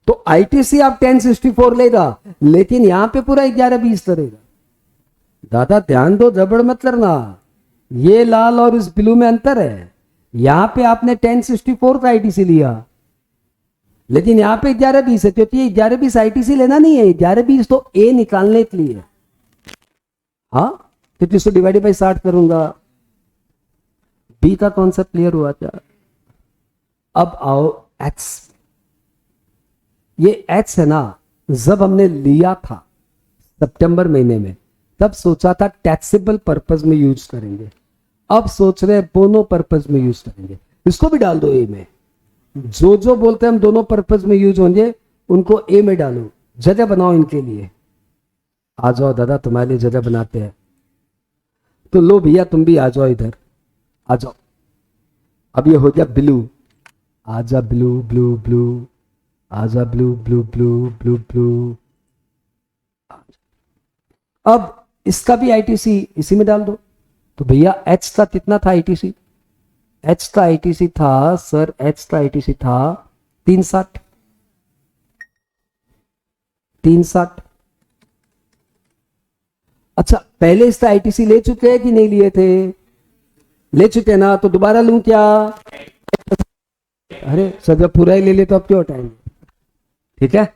तो आईटीसी आप 1064 लेगा, लेकिन यहां पे पूरा 11,20 करेगा। दादा ध्यान दो, जबड़ मत करना, ये लाल और इस ब्लू में अंतर है। यहां पे आपने 1064 का आईटीसी लिया, लेकिन यहां पे 11,20 है, क्योंकि 11,20 आईटीसी लेना नहीं है, 11,20 तो ए निकालने के लिए। हाँ, तो 300 डिवाइड बाई 60 करूंगा। बी का कॉन्सेप्ट क्लियर हुआ क्या? अब आओ एक्स। ये एक्स है ना, जब हमने लिया था सितंबर महीने में, तब सोचा था टैक्सेबल पर्पस में यूज करेंगे। अब सोच रहे हैं दोनों पर्पस में यूज करेंगे। इसको भी डाल दो ए में। जो बोलते हैं हम दोनों पर्पस में यूज होंगे, उनको ए में डालो, जगह बनाओ इनके लिए। आ जाओ दादा, तुम्हारे लिए जगह बनाते हैं। तो लो भैया, तुम भी आ जाओ इधर, आ जाओ। अब ये हो गया ब्लू, आजा ब्लू ब्लू ब्लू, आजा blue blue blue blue blue. अब इसका भी आईटीसी इसी में डाल दो। तो भैया एच का कितना था आईटीसी? एच का आईटीसी था सर, एच का आईटीसी था 360। अच्छा, पहले इसका आईटीसी ले चुके हैं कि नहीं लिए थे? ले चुके ना, तो दोबारा लूं क्या? अरे सर, जब पूरा ही ले ले तो अब क्यों हटाएंगे? ठीक है।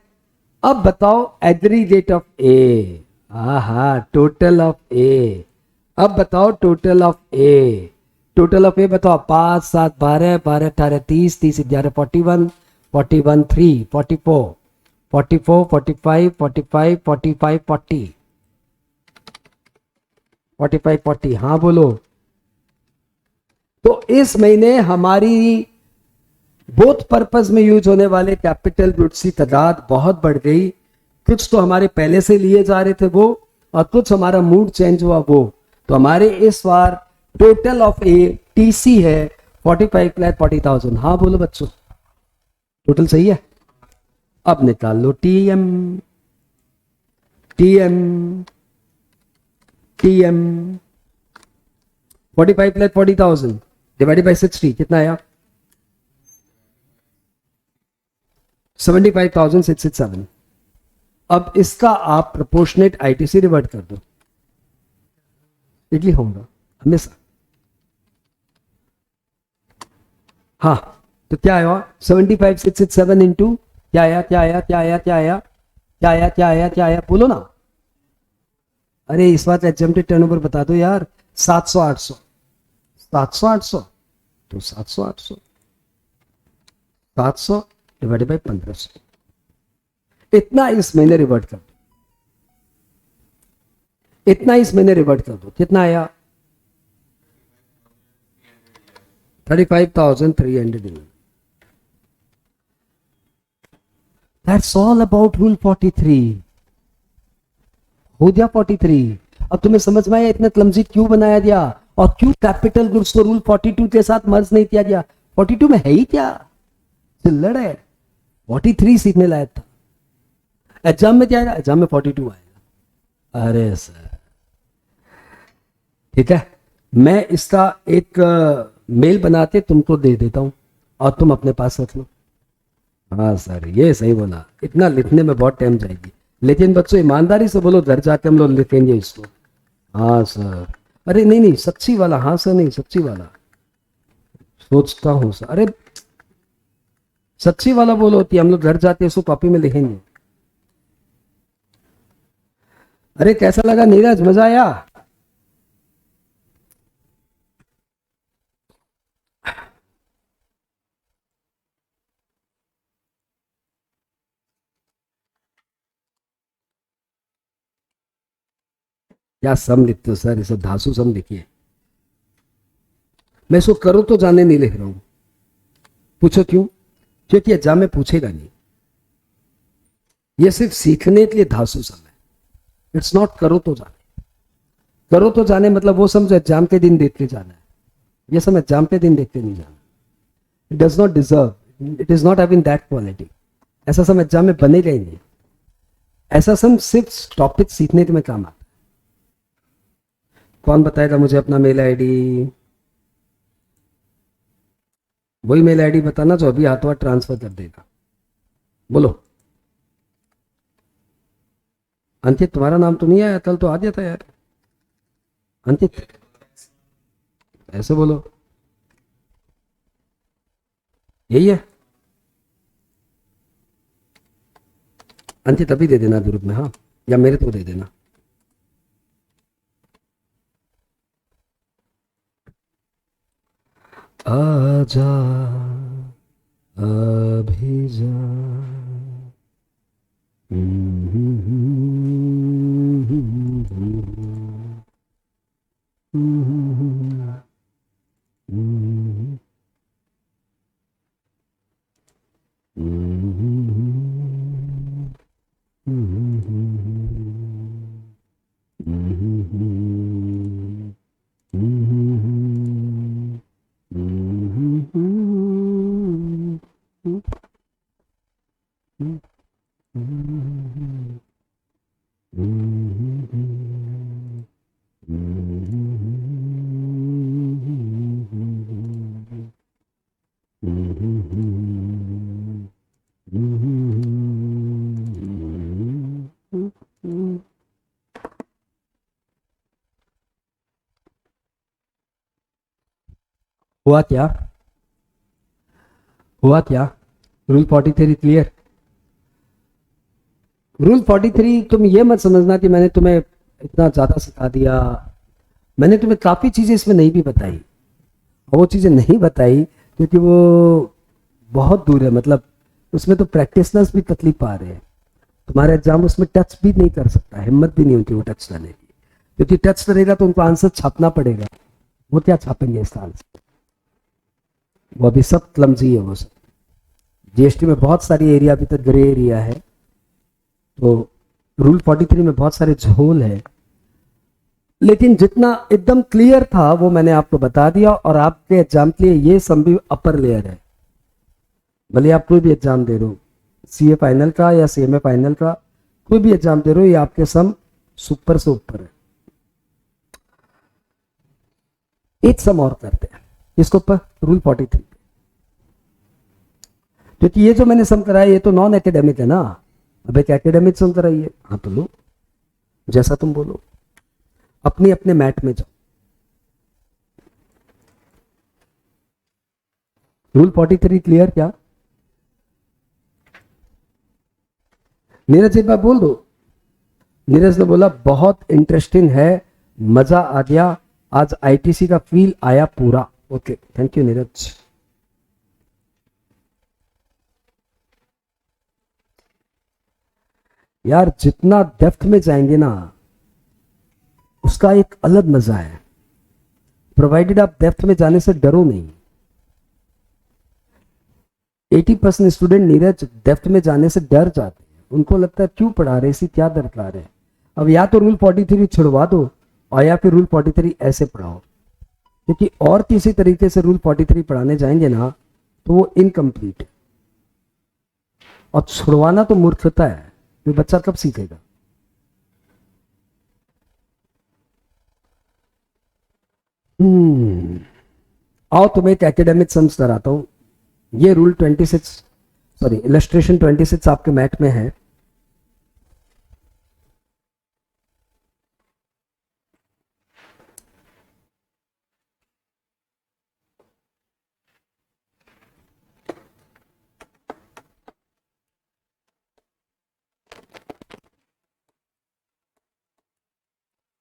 अब बताओ एग्रीगेट ऑफ ए। हा, टोटल ऑफ ए। अब बताओ total of A. Total of A बताओ। 5 7 12 12 18 30 30 11 41 41 3 44 44 45 45 45 40 45 40। हाँ बोलो। तो इस महीने हमारी बोथ पर्पस में यूज होने वाले कैपिटल गुड्स की तादाद बहुत बढ़ गई। कुछ तो हमारे पहले से लिए जा रहे थे वो, और कुछ हमारा मूड चेंज हुआ वो। तो हमारे इस बार टोटल ऑफ ए टीसी है 45,40,000। हाँ बोलो बच्चों, टोटल सही है। अब निकाल लो TM TM TM. 45,40,000 divided by 60 कितना आया? 75,667। अब इसका आप प्रोपोर्शनेट आईटीसी रिवर्ट कर दो, इडली होगा हमेशा। हाँ, तो क्या आया? 75,667 इंटू क्या आया? क्या आया? क्या आया? क्या आया? क्या आया? क्या आया? क्या आया? बोलो ना। अरे इस बात एग्जेम्प्टेड टर्नओवर बता दो यार। 700 800 700 800, तो 700 800 700 डिवाइडेड बाई 1500, इतना इस महीने रिवर्ट कर दो। इतना इस महीने रिवर्ट कर दो। कितना आया? 35,300। That's all about rule 43। हो गया 43। अब तुम्हें समझ में आया इतना क्लमजी क्यों बनाया गया, और क्यों कैपिटल गुड्स को रूल 42 के साथ मर्ज नहीं किया गया? 42 में है ही क्या, चिल्लड़ है। 43 सीखने लायक था। एग्जाम में क्या आएगा? एग्जाम में 42 आएगा। अरे सर ठीक है, मैं इसका एक मेल बनाते तुमको दे देता हूं, और तुम अपने पास रख लो। हाँ सर, ये सही बोला। इतना लिखने में बहुत टाइम जाएगी, लेकिन बच्चों ईमानदारी से बोलो, घर जाके हम लोग लिखेंगे इसको। हाँ सर। अरे नहीं नहीं, सच्ची वाला। हाँ सर, नहीं सच्ची वाला सोचता हूँ सर। अरे सच्ची वाला बोलो कि हम लोग घर जाते इसको कॉपी में लिखेंगे। अरे कैसा लगा नीरज, मजा आया? क्या सम लिखते हो सर? इसे धासु सम लिखिए। मैं इसको करो तो जाने नहीं लिख रहा हूं। पूछो क्यों? क्योंकि एग्जाम में पूछेगा नहीं। ये सिर्फ सीखने के लिए धासु सम है। इट्स नॉट करो तो जाने। करो तो जाने मतलब वो समझो एग्जाम के दिन देखते जाना है। ये सब एग्जाम के दिन देखते नहीं जाना. It does not deserve, it is not having that quality. ऐसा सब एग्जाम में बनेगा ही नहीं. ऐसा सब सिर्फ टॉपिक सीखने के में काम आता है. कौन बताएगा मुझे अपना मेल आईडी? वही मेल आईडी बताना जो अभी हाथों हाथ ट्रांसफर कर देगा. बोलो. अंकित, तुम्हारा नाम तो नहीं आया, कल तो आ गया था यार. अंकित, ऐसे बोलो. यही है अंकित. अभी दे देना ग्रुप में, हाँ, या मेरे को दे देना. आजा अभी जा. हुआ क्या? हुआ क्या? Rule 43 clear? रूल 43 तुम ये मत समझना कि मैंने तुम्हें इतना ज्यादा सिखा दिया. मैंने तुम्हें काफी चीजें इसमें नहीं भी बताई, और वो चीजें नहीं बताई क्योंकि वो बहुत दूर है. मतलब उसमें तो प्रैक्टिशनर्स भी तकलीफ पा रहे हैं. तुम्हारा एग्जाम उसमें टच भी नहीं कर सकता, हिम्मत भी नहीं होती वो टच करने की, क्योंकि टच करेगा तो उनको आंसर छापना पड़ेगा. वो क्या छापेंगे इस साल से? वो अभी सब क्लमजी है. वो सब जीएसटी में बहुत सारी एरिया अभी तक ग्रे एरिया है. तो रूल 43 में बहुत सारे झोल है, लेकिन जितना एकदम क्लियर था वो मैंने आपको बता दिया. और आपके एग्जाम के लिए ये सम भी अपर लेयर है. भले आप कोई भी एग्जाम दे रहे हो, सीए फाइनल का या सीएमए फाइनल का, कोई भी एग्जाम दे रहे हो, ये आपके सम सुपर से ऊपर है. एक सम और करते हैं इसके ऊपर, रूल 43, क्योंकि ये जो मैंने सम कराया ये तो नॉन एकेडमिक है ना. अब एक एकेडमिक सम कराइए. हाँ तो लो, जैसा तुम बोलो. अपने अपने मैट में जाओ. रूल 43 क्लियर क्या? नीरज एक बार बोल दो. नीरज ने बोला बहुत इंटरेस्टिंग है, मजा आ गया, आज आईटीसी का फील आया पूरा. Okay, thank you Neeraj. यार जितना डेप्थ में जाएंगे ना उसका एक अलग मजा है, प्रोवाइडेड आप डेप्थ में जाने से डरो नहीं. 80% स्टूडेंट नीरज डेप्थ में जाने से डर जाते हैं. उनको लगता है क्यों पढ़ा रहे, इसी क्या दरकार है. अब या तो रूल 43 छुड़वा दो और या फिर रूल 43 ऐसे पढ़ाओ, क्योंकि और किसी तरीके से रूल 43 पढ़ाने जाएंगे ना तो वो इनकम्प्लीट है. और छुड़वाना तो मूर्खता है, ये बच्चा कब सीखेगा. आओ तुम्हें एक एकेडमिक सम्स कराता हूं. ये रूल 26, सॉरी इलस्ट्रेशन 26 आपके मैट में है.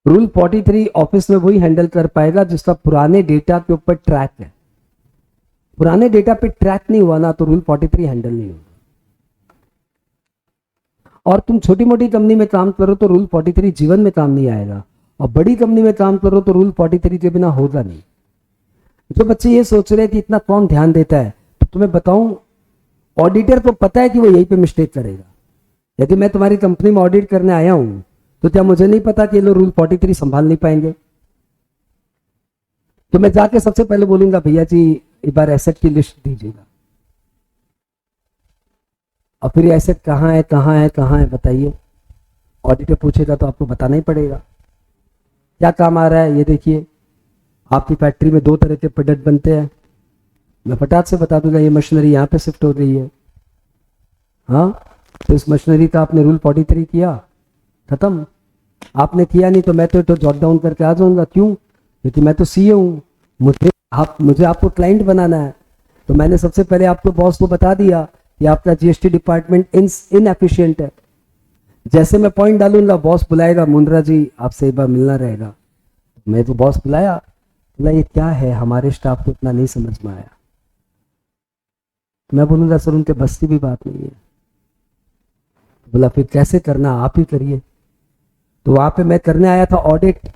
रूल 43 ऑफिस में वही हैंडल कर पाएगा जिसका पुराने डेटा के ऊपर ट्रैक है. पुराने डेटा पे ट्रैक नहीं हुआ ना तो रूल 43 हैंडल नहीं होगा. और तुम छोटी मोटी कंपनी में काम करो तो रूल 43 जीवन में काम नहीं आएगा, और बड़ी कंपनी में काम करो तो रूल 43 के बिना होगा नहीं. जो बच्चे ये सोच रहे हैं कि इतना कौन ध्यान देता है, तो तुम्हें बताऊं, ऑडिटर को पता है कि वो यहीं पे मिस्टेक करेगा. यदि मैं तुम्हारी कंपनी में ऑडिट करने आया हूं तो क्या मुझे नहीं पता कि ये लोग रूल 43 संभाल नहीं पाएंगे. तो मैं जाके सबसे पहले बोलूंगा भैया जी एक बार एसेट की लिस्ट दीजिएगा, और फिर एसेट कहाँ है कहाँ है कहाँ है बताइए। ऑडिटर पूछेगा तो आपको बताना ही पड़ेगा क्या काम आ रहा है। ये देखिए आपकी फैक्ट्री में 2 तरह के प्रोडक्ट बनते हैं, मैं फटाक से बता दूंगा ये मशीनरी यहाँ पे शिफ्ट हो रही है। हाँ, तो इस मशीनरी का आपने रूल 43 किया, खत्म। आपने किया नहीं तो मैं तो जॉट डाउन करके आ जाऊंगा। क्यों? क्योंकि मैं तो सीए हूँ, मुझे आपको क्लाइंट बनाना है। तो मैंने सबसे पहले आपको बॉस को बता दिया कि आपका जीएसटी डिपार्टमेंट इनएफिशिएंट है। जैसे मैं पॉइंट डालूंगा बॉस बुलाएगा, मुंद्रा जी आपसे एक बार मिलना रहेगा। मैं तो बॉस बुलाया, बोला ये क्या है, हमारे स्टाफ को इतना नहीं समझ में आया। मैं बोलूंगा सर उनके बस की भी बात नहीं है। बोला फिर कैसे करना, आप ही करिए। तो वहां पे मैं करने आया था ऑडिट,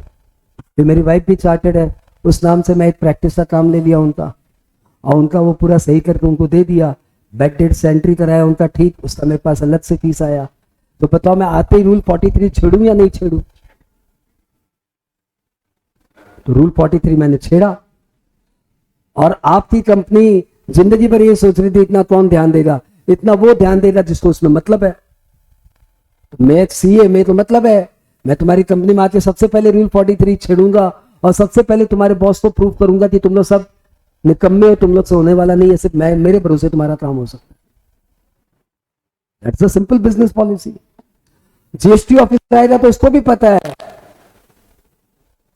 फिर मेरी वाइफ भी चार्टेड है, उस नाम से मैं एक प्रैक्टिस का काम ले लिया उनका, और उनका वो पूरा सही करके उनको दे दिया। बैक डेट से एंट्री कराया उनका, ठीक, उसका मेरे पास अलग से फीस आया। तो बताओ मैं आते ही रूल 43 छेड़ू या नहीं छेड़ू? तो रूल 43 मैंने छेड़ा। और आपकी कंपनी जिंदगी भर ये सोच रही थी इतना कौन ध्यान देगा, इतना वो ध्यान देगा जिसको उसमें मतलब है। तो मैं सीए में तो मतलब है, मैं तुम्हारी कंपनी में आके सबसे पहले रूल 43 छेड़ूंगा और सबसे पहले तुम्हारे बॉस को प्रूव करूंगा कि तुम लोग सब निकम्मे हो, तुम लोग से होने वाला नहीं है, सिर्फ मैं मेरे भरोसे तुम्हारा काम हो सकता है। That's a simple business policy. GST officer आएगा तो उसको भी पता है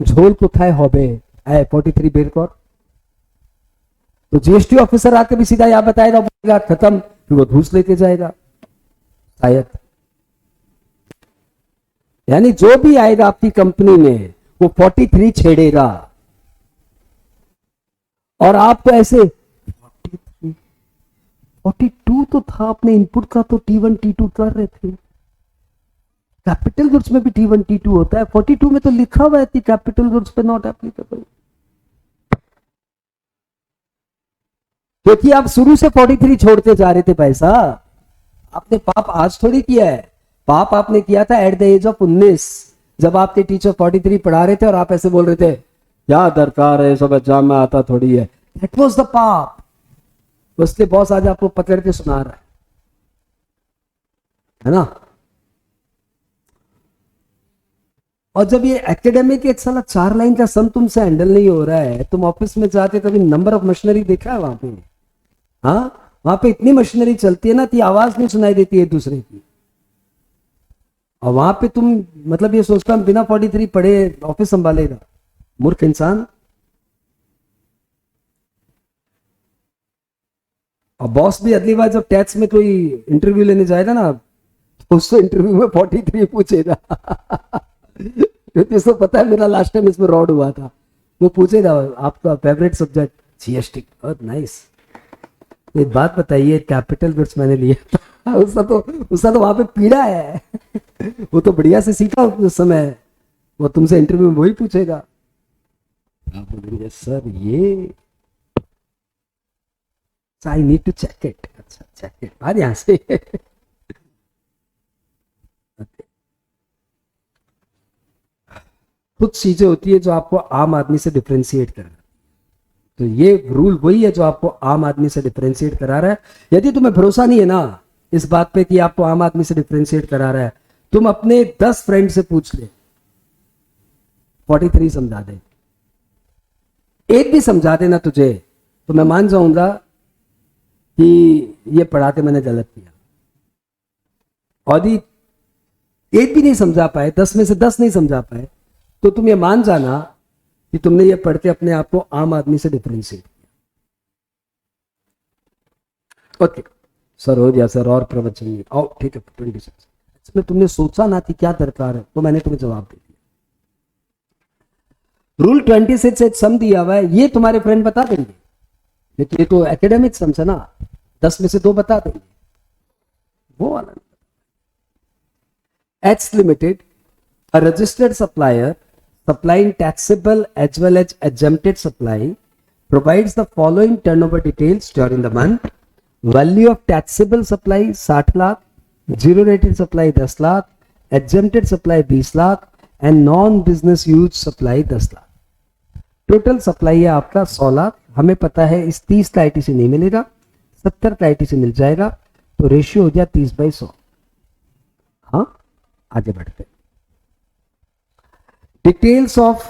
झोल कोथाय होबे 43 बेर कर। तो जीएसटी ऑफिसर आके भी सीधा यह बताएगा, बोलेगा खत्म, फिर वो घूस लेके जाएगा शायद। यानी जो भी आएगा आपकी कंपनी में वो 43 छेड़ेगा। और आप तो ऐसे 42 तो था अपने इनपुट का, तो T1 T2 कर रहे थे। कैपिटल गुड्स में भी T1 T2 होता है, 42 में तो लिखा हुआ है कि कैपिटल गुड्स पे नॉट एप्लीकेबल। क्योंकि आप शुरू से 43 छोड़ते जा रहे थे पैसा। आपने पाप आज थोड़ी किया है, पाप आपने किया था एट द एज ऑफ 19, जब आपके टीचर 43 पढ़ा रहे थे और आप ऐसे बोल रहे थे क्या दरकार है, सब एग्जाम में आता थोड़ी है। दैट वाज द पाप। उसके बॉस आज आपको पकड़ के सुना रहा है ना। और जब ये एकेडमिक एक साला 4 लाइन का सम तुमसे हैंडल नहीं हो रहा है, तुम ऑफिस में जाके कभी नंबर ऑफ मशीनरी देखा है वहां पे? हाँ, वहां पे इतनी मशीनरी चलती है ना कि आवाज नहीं सुनाई देती है दूसरे की। और वहां पे तुम मतलब ये सोचता हम बिना 43 पढ़े ऑफिस संभालेगा, मूर्ख इंसान। और बॉस भी अगली बार जब टैक्स में कोई इंटरव्यू लेने जाएगा ना, तो उससे इंटरव्यू में 43 पूछेगा। इसको पता है मेरा लास्ट टाइम इसमें रॉड हुआ था। वो पूछेगा आपका फेवरेट सब्जेक्ट जीएसटी। नाइस। एक बात बताइए, कैपिटल गुड्स मैंने लिया था, उसका तो वहां पे पीड़ा है। वो तो बढ़िया से सीखा उस समय, वो तुमसे इंटरव्यू में वही पूछेगा। आप बोलेंगे सर ये I need to check it. अच्छा चेक इट, बाहर यहां से। कुछ चीजें होती है जो आपको आम आदमी से डिफरेंशिएट कर रहा है। तो ये रूल वही है जो आपको आम आदमी से डिफरेंशिएट करा रहा है। यदि तुम्हें भरोसा नहीं है ना इस बात पे कि आपको आम आदमी से डिफरेंशिएट करा रहा है, तुम अपने 10 फ्रेंड से पूछ ले, 43 समझा दे। एक भी समझा देना तुझे तो मैं मान जाऊंगा कि ये पढ़ा के मैंने गलत किया। और एक भी नहीं समझा पाए, 10 में से 10 नहीं समझा पाए, तो तुम ये मान जाना कि तुमने ये पढ़ के अपने आप को आम आदमी से डिफरेंशिएट किया। ओके सर, हो गया सर, और प्रवचन नहीं। आओ ठीक है 26। इसमें तुमने सोचा ना कि क्या दरकार है, तो मैंने तुम्हें जवाब दे दिया। रूल 26 एक सम दिया हुआ है, ये तुम्हारे फ्रेंड बता देंगे, लेकिन ये तो एकेडमिक सम्स है ना, 10 में से 2 बता देंगे। वो वाला H Limited, a registered supplier supplying taxable as well as exempted supply, provides the following turnover details during the month. Value of taxable supply 60 lakh, zero rated supply 10 lakh, exempted supply 20 lakh and non business use supply 10 lakh. Total supply है आपका 100 लाख, हमें पता है इस 30 का ITC नहीं मिलेगा, 70 का आईटीसी मिल जाएगा, तो रेशियो हो गया 30/100। हाँ, आगे बढ़ते। Details of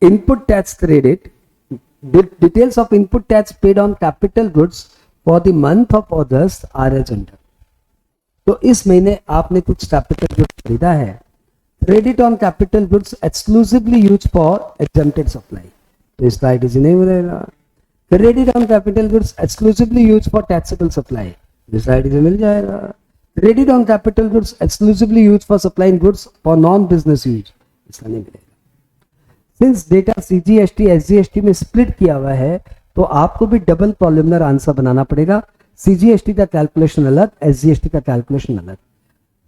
input tax credit, details of input tax paid on capital goods for the month of August are as under. तो इस महीने आपने कुछ कैपिटल गुड्स खरीदा है, credit on capital goods exclusively use for exempted supply, तो इसका ITC नहीं मिलेगा। Credit on capital goods exclusively use for taxable supply, इसका आईटीसी मिल जाएगा। Credit on capital goods exclusively use for supplying goods for non business use, इसका नहीं मिलेगा। सिंस डेटा सीजीएसटी एसजीएसटी में स्प्लिट किया हुआ है, तो आपको भी डबल कॉलमनर आंसर बनाना पड़ेगा। सीजीएसटी का कैलकुलेशन अलग, एसजीएसटी का कैलकुलेशन अलग,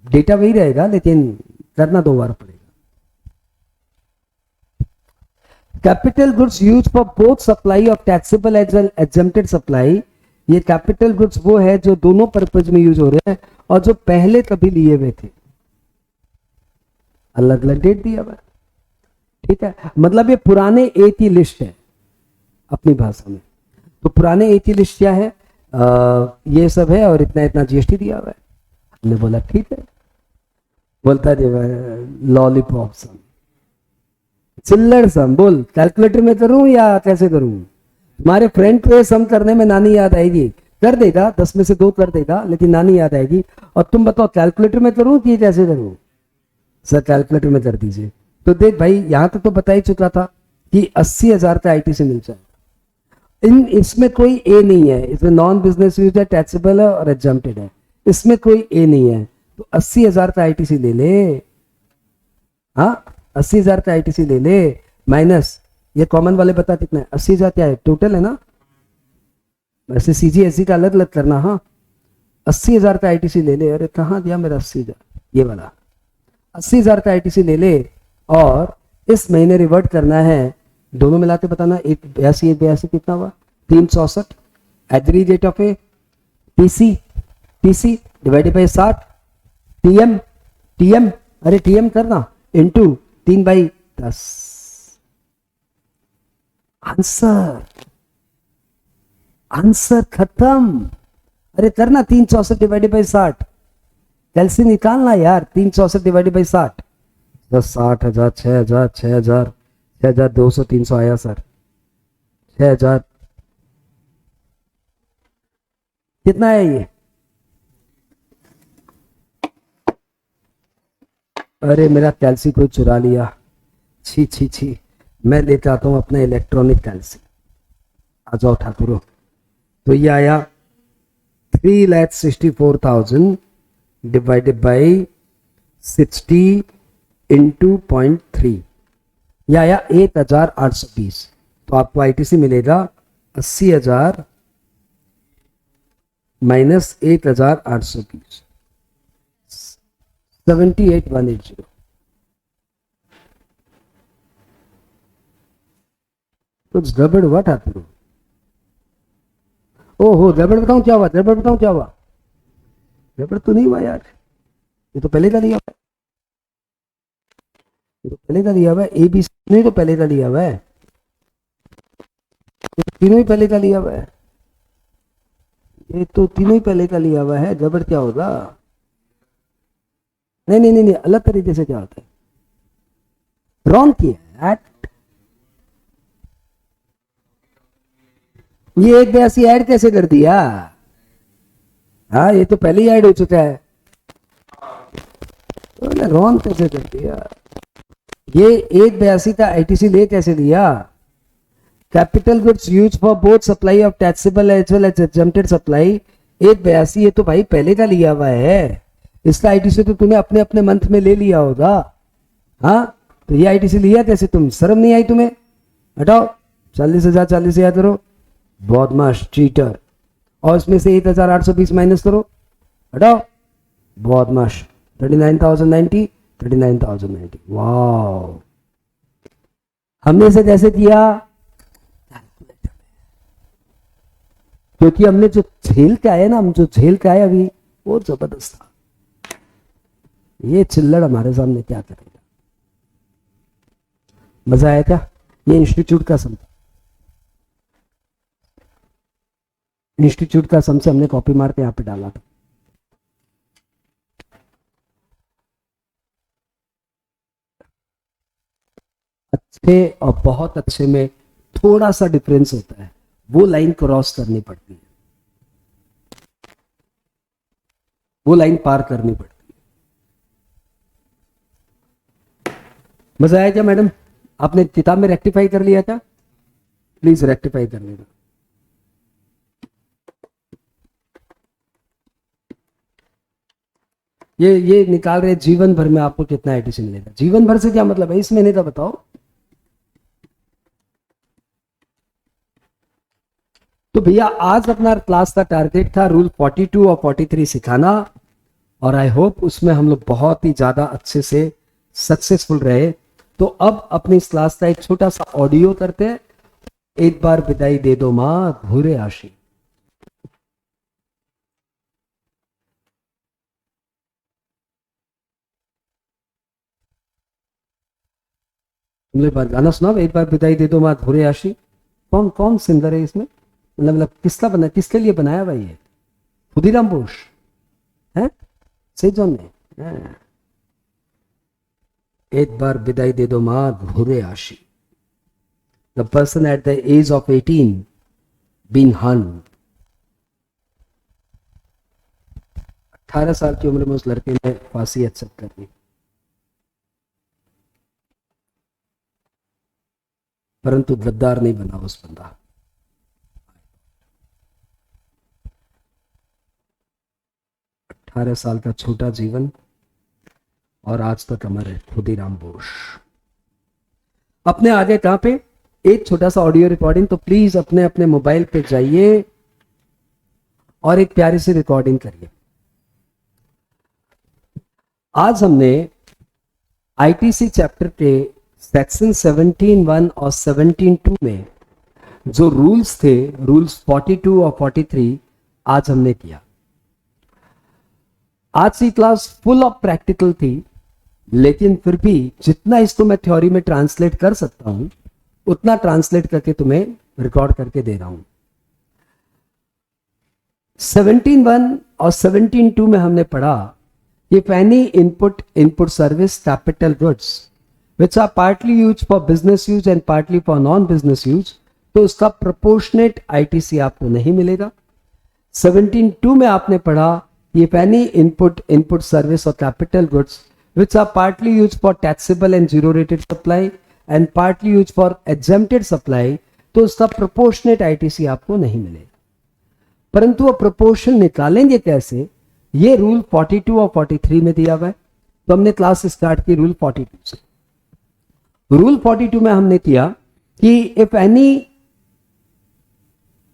डेटा वही रहेगा लेकिन करना 2 बार पड़ेगा। Capital goods use for both supply of taxable as well exempted supply, ये कैपिटल गुड्स वो है जो दोनों पर्पज में यूज हो रहे हैं और जो पहले कभी लिए हुए थे, अलग अलग डेट दिया हुआ है, ठीक है। मतलब ये पुराने ए की लिस्ट है अपनी भाषा में। तो पुराने ए की लिस्ट क्या है, ये सब है और इतना इतना जीएसटी दिया हुआ है। हमने बोला ठीक है, बोलता लॉलीपॉप सम, चिल्लर सम, बोल कैलकुलेटर में करूं या कैसे करूं। तुम्हारे फ्रेंड को सम करने में नानी याद आएगी, कर देगा, 10 में से 2 कर देगा, लेकिन नानी याद आएगी। और तुम बताओ कैलकुलेटर में करूं कि कैसे करूं। सर कैलकुलेटर में कर दीजिए। तो देख भाई, यहां तक तो बता ही चुका था कि 80,000 का आईटीसी मिल जाएगा। इसमें कोई ए नहीं है, इसमें नॉन बिजनेस यूज है, टैक्सेबल है और एग्जम्प्टेड है, इसमें कोई ए नहीं है। तो 80,000 का आईटीसी ले ले, हाँ 80,000 का आईटीसी ले ले, माइनस ये कॉमन वाले बता कितना है, 80,000 क्या है टोटल है ना, वैसे सीजीएससी का अलग अलग करना। हाँ 80,000 का आईटीसी ले ले। अरे कहाँ दिया मेरा 80,000, ये वाला 80,000 का आईटीसी ले ले और इस महीने रिवर्ट करना है, दोनों मिलाते बताना, 82 कितना हुआ, 364 aggregate of A TC, TC divided by 60 TM, TM अरे टीएम करना इनटू 3/10। आंसर, आंसर खत्म। अरे करना 364 डिवाइडेड बाई 60, कैलसी निकालना यार, 364 डिवाइडेड बाई 60, 60,000, 6,000, 6,000, 6,200, 300 आया सर, 6,000 कितना है ये। अरे मेरा कैल्सी कोई चुरा लिया, छी छी छी, मैं लेकर आता हूं अपना इलेक्ट्रॉनिक कैल्सी। आ जाओ ठाकुर। तो ये आया 3,64,000 डिवाइडेड बाई 60 इंटू 0.3, यह आया 1,820। तो आपको आईटीसी मिलेगा 80,000 माइनस 1,820, 78,180। कुछ गड़बड़ हुआ ठाकुर। ओहो गड़बड़ बताऊं क्या हुआ, गड़बड़ बताऊं क्या हुआ। गड़बड़ तो नहीं हुआ यार, ये तो पहले का दिया हुआ है, ये तो पहले का दिया हुआ है, ए बी सी नहीं तो पहले का दिया हुआ है, ये तो तीनों ही पहले का लिया हुआ है, ये तो तीनों ही पहले का लिया हुआ है। गड़बड़ क्या होगा। नहीं नहीं नहीं नहीं, अलग तरीके से क्या होता है, रॉन्ग किया। ये 182 ऐड कैसे कर दिया। हाँ ये तो पहले ही ऐड हो चुका है, तो रॉन्ग कैसे कर दिया। ये 182 का आईटीसी ले कैसे दिया। Capital goods use for both supply of taxable as well as exempted supply, 182 ये तो भाई पहले का लिया हुआ है, इसका आईटीसी तो तूने अपने अपने मंथ में ले लिया होगा। हाँ तो ये आईटीसी लिया कैसे तुम, शर्म नहीं आई तुम्हें। हटाओ 40,000 40,000 करो, बदमाश चीटर। और इसमें से 1,820 माइनस करो, हटाओ बदमाश। 39,090, 39,090। वाह, हमने इसे कैसे किया, क्योंकि हमने जो झेल के आए ना, हम जो झेल के आए अभी वो जबरदस्त था। ये चिल्लड़ हमारे सामने क्या करेगा। मजा आया क्या। ये इंस्टीट्यूट का सम, इंस्टीट्यूट का सम से हमने कॉपी मार के यहाँ पे डाला था। अच्छे और बहुत अच्छे में थोड़ा सा डिफरेंस होता है, वो लाइन क्रॉस करनी पड़ती है, वो लाइन पार करनी पड़ती है। मजा आया क्या मैडम? आपने किताब में रेक्टिफाई कर लिया था? प्लीज रेक्टिफाई कर लेना। ये निकाल रहे जीवन भर में आपको कितना आईटीसी मिलेगा। जीवन भर से क्या मतलब है, इस महीने का बताओ। तो भैया आज अपना क्लास का टारगेट था रूल 42 और 43 सिखाना, और आई होप उसमें हम लोग बहुत ही ज्यादा अच्छे से सक्सेसफुल रहे। तो अब अपनी इस क्लास का एक छोटा सा ऑडियो करते हैं। एक बार विदाई दे दो मां भूरे आशी। तुमने गाना सुना, एक बार विदाई दे दो मां भूरे आशी। कौन कौन सिंगर है इसमें? मतलब किसका बना, किसके लिए बनाया भाई ये? खुदीराम बोस है, सही जोन में। हाँ। एक बार विदाई दे दो मां भूरे आशी। The person at the age of 18 being हन। 18 साल की उम्र में उस लड़के ने फांसी एक्सेप्ट कर ली, परंतु गद्दार नहीं बना उस बंदा। साल का छोटा जीवन और आज तक अमर है खुदीराम बोस। अपने आगे कहां पे एक छोटा सा ऑडियो रिकॉर्डिंग, तो प्लीज अपने अपने मोबाइल पे जाइए और एक प्यारी सी रिकॉर्डिंग करिए। आज हमने आईटीसी चैप्टर के सेक्शन 17(1) और 17(2) में जो रूल्स थे, रूल्स 42 और 43 आज हमने किया। आज की क्लास फुल ऑफ प्रैक्टिकल थी, लेकिन फिर भी जितना इसको मैं थ्योरी में ट्रांसलेट कर सकता हूं उतना ट्रांसलेट करके तुम्हें रिकॉर्ड करके दे रहा हूं। 17(1) और 17(2) में हमने पढ़ा if any input service capital goods which are partly used for business use and partly for non business use, तो उसका प्रोपोर्शनेट आईटीसी आपको नहीं मिलेगा। 17(2) में आपने पढ़ा if any input service or capital goods which are partly used for taxable and zero rated supply and partly used for exempted supply, तो उसका प्रोपोर्शनेट आईटीसी आपको नहीं मिलेगा। परंतु वो प्रोपोर्शन निकालेंगे कैसे, ये रूल 42 और 43 में दिया हुआ है। तो हमने क्लास स्टार्ट की रूल 42 से। रूल 42 में हमने किया कि इफ एनी,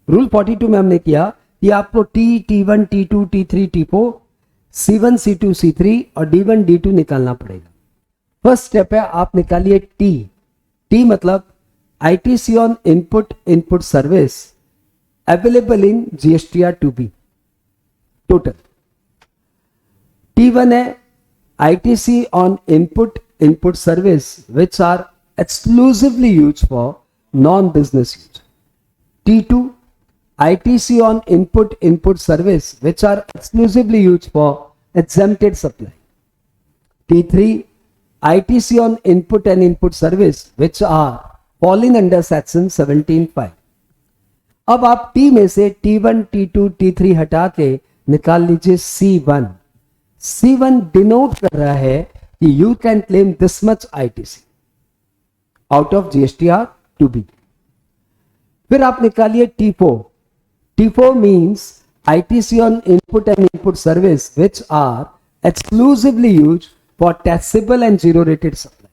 रूल 42 में हमने किया कि आपको T1, T2, T3, T4, C1, C2, C3 और D1, D2 निकालना पड़ेगा। फर्स्ट स्टेप है, आप निकालिए T मतलब ITC on input service available in GSTR two B total. T1 है ITC on input service which are exclusively use for non business use. T2 ITC on input service which are exclusively used for exempted supply. T3 ITC on input service which are falling under section 17(5). अब आप T में से T1, T2, T3 हटा के निकाल लीजिए C1। C1 denote कर रहा है कि you can claim this much ITC out of GSTR two B. फिर आप निकालिए T4। T4 means ITC on input and input service which are exclusively used for taxable and zero rated supply.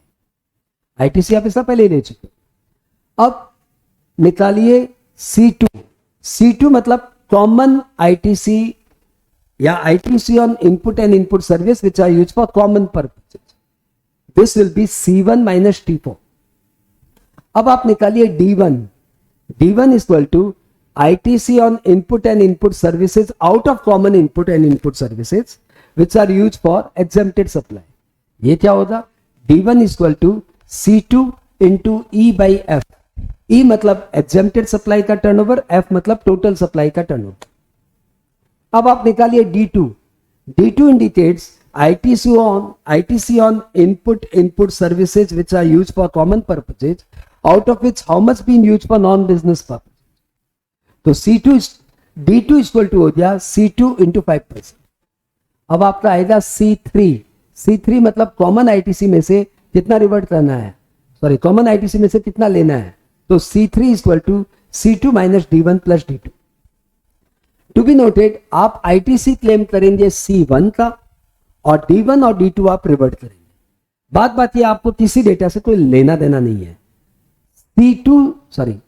ITC आप इसका पहले ले चुके। अब निकालिए C2। C2 मतलब कॉमन ITC या ITC on input and input service which are used for common purposes. This will be C1 minus T4. अब आप निकालिए D1। D1 is equal to ITC on input and input services out of common input and input services which are used for exempted supply. ये क्या होगा? D1 is equal to C2 into E by F. E मतलब exempted supply का turnover, F मतलब total supply का turnover. अब आप निकालिए D2। D2 indicates ITC on input services which are used for common purposes, out of which how much been used for non-business purpose। तो D2 equal to हो गया C2 into 5%। अब आपका आएगा C3 मतलब कॉमन आईटीसी में से कितना रिवर्ट करना है, सॉरी कॉमन आईटीसी में से कितना लेना है। तो C3 equal to C2 minus D1 plus D2। To be noted, आप आईटीसी क्लेम करेंगे C1 का और D1 और D2 आप रिवर्ट करेंगे। बात ये आपको किसी डेटा से कोई लेना देना नहीं है।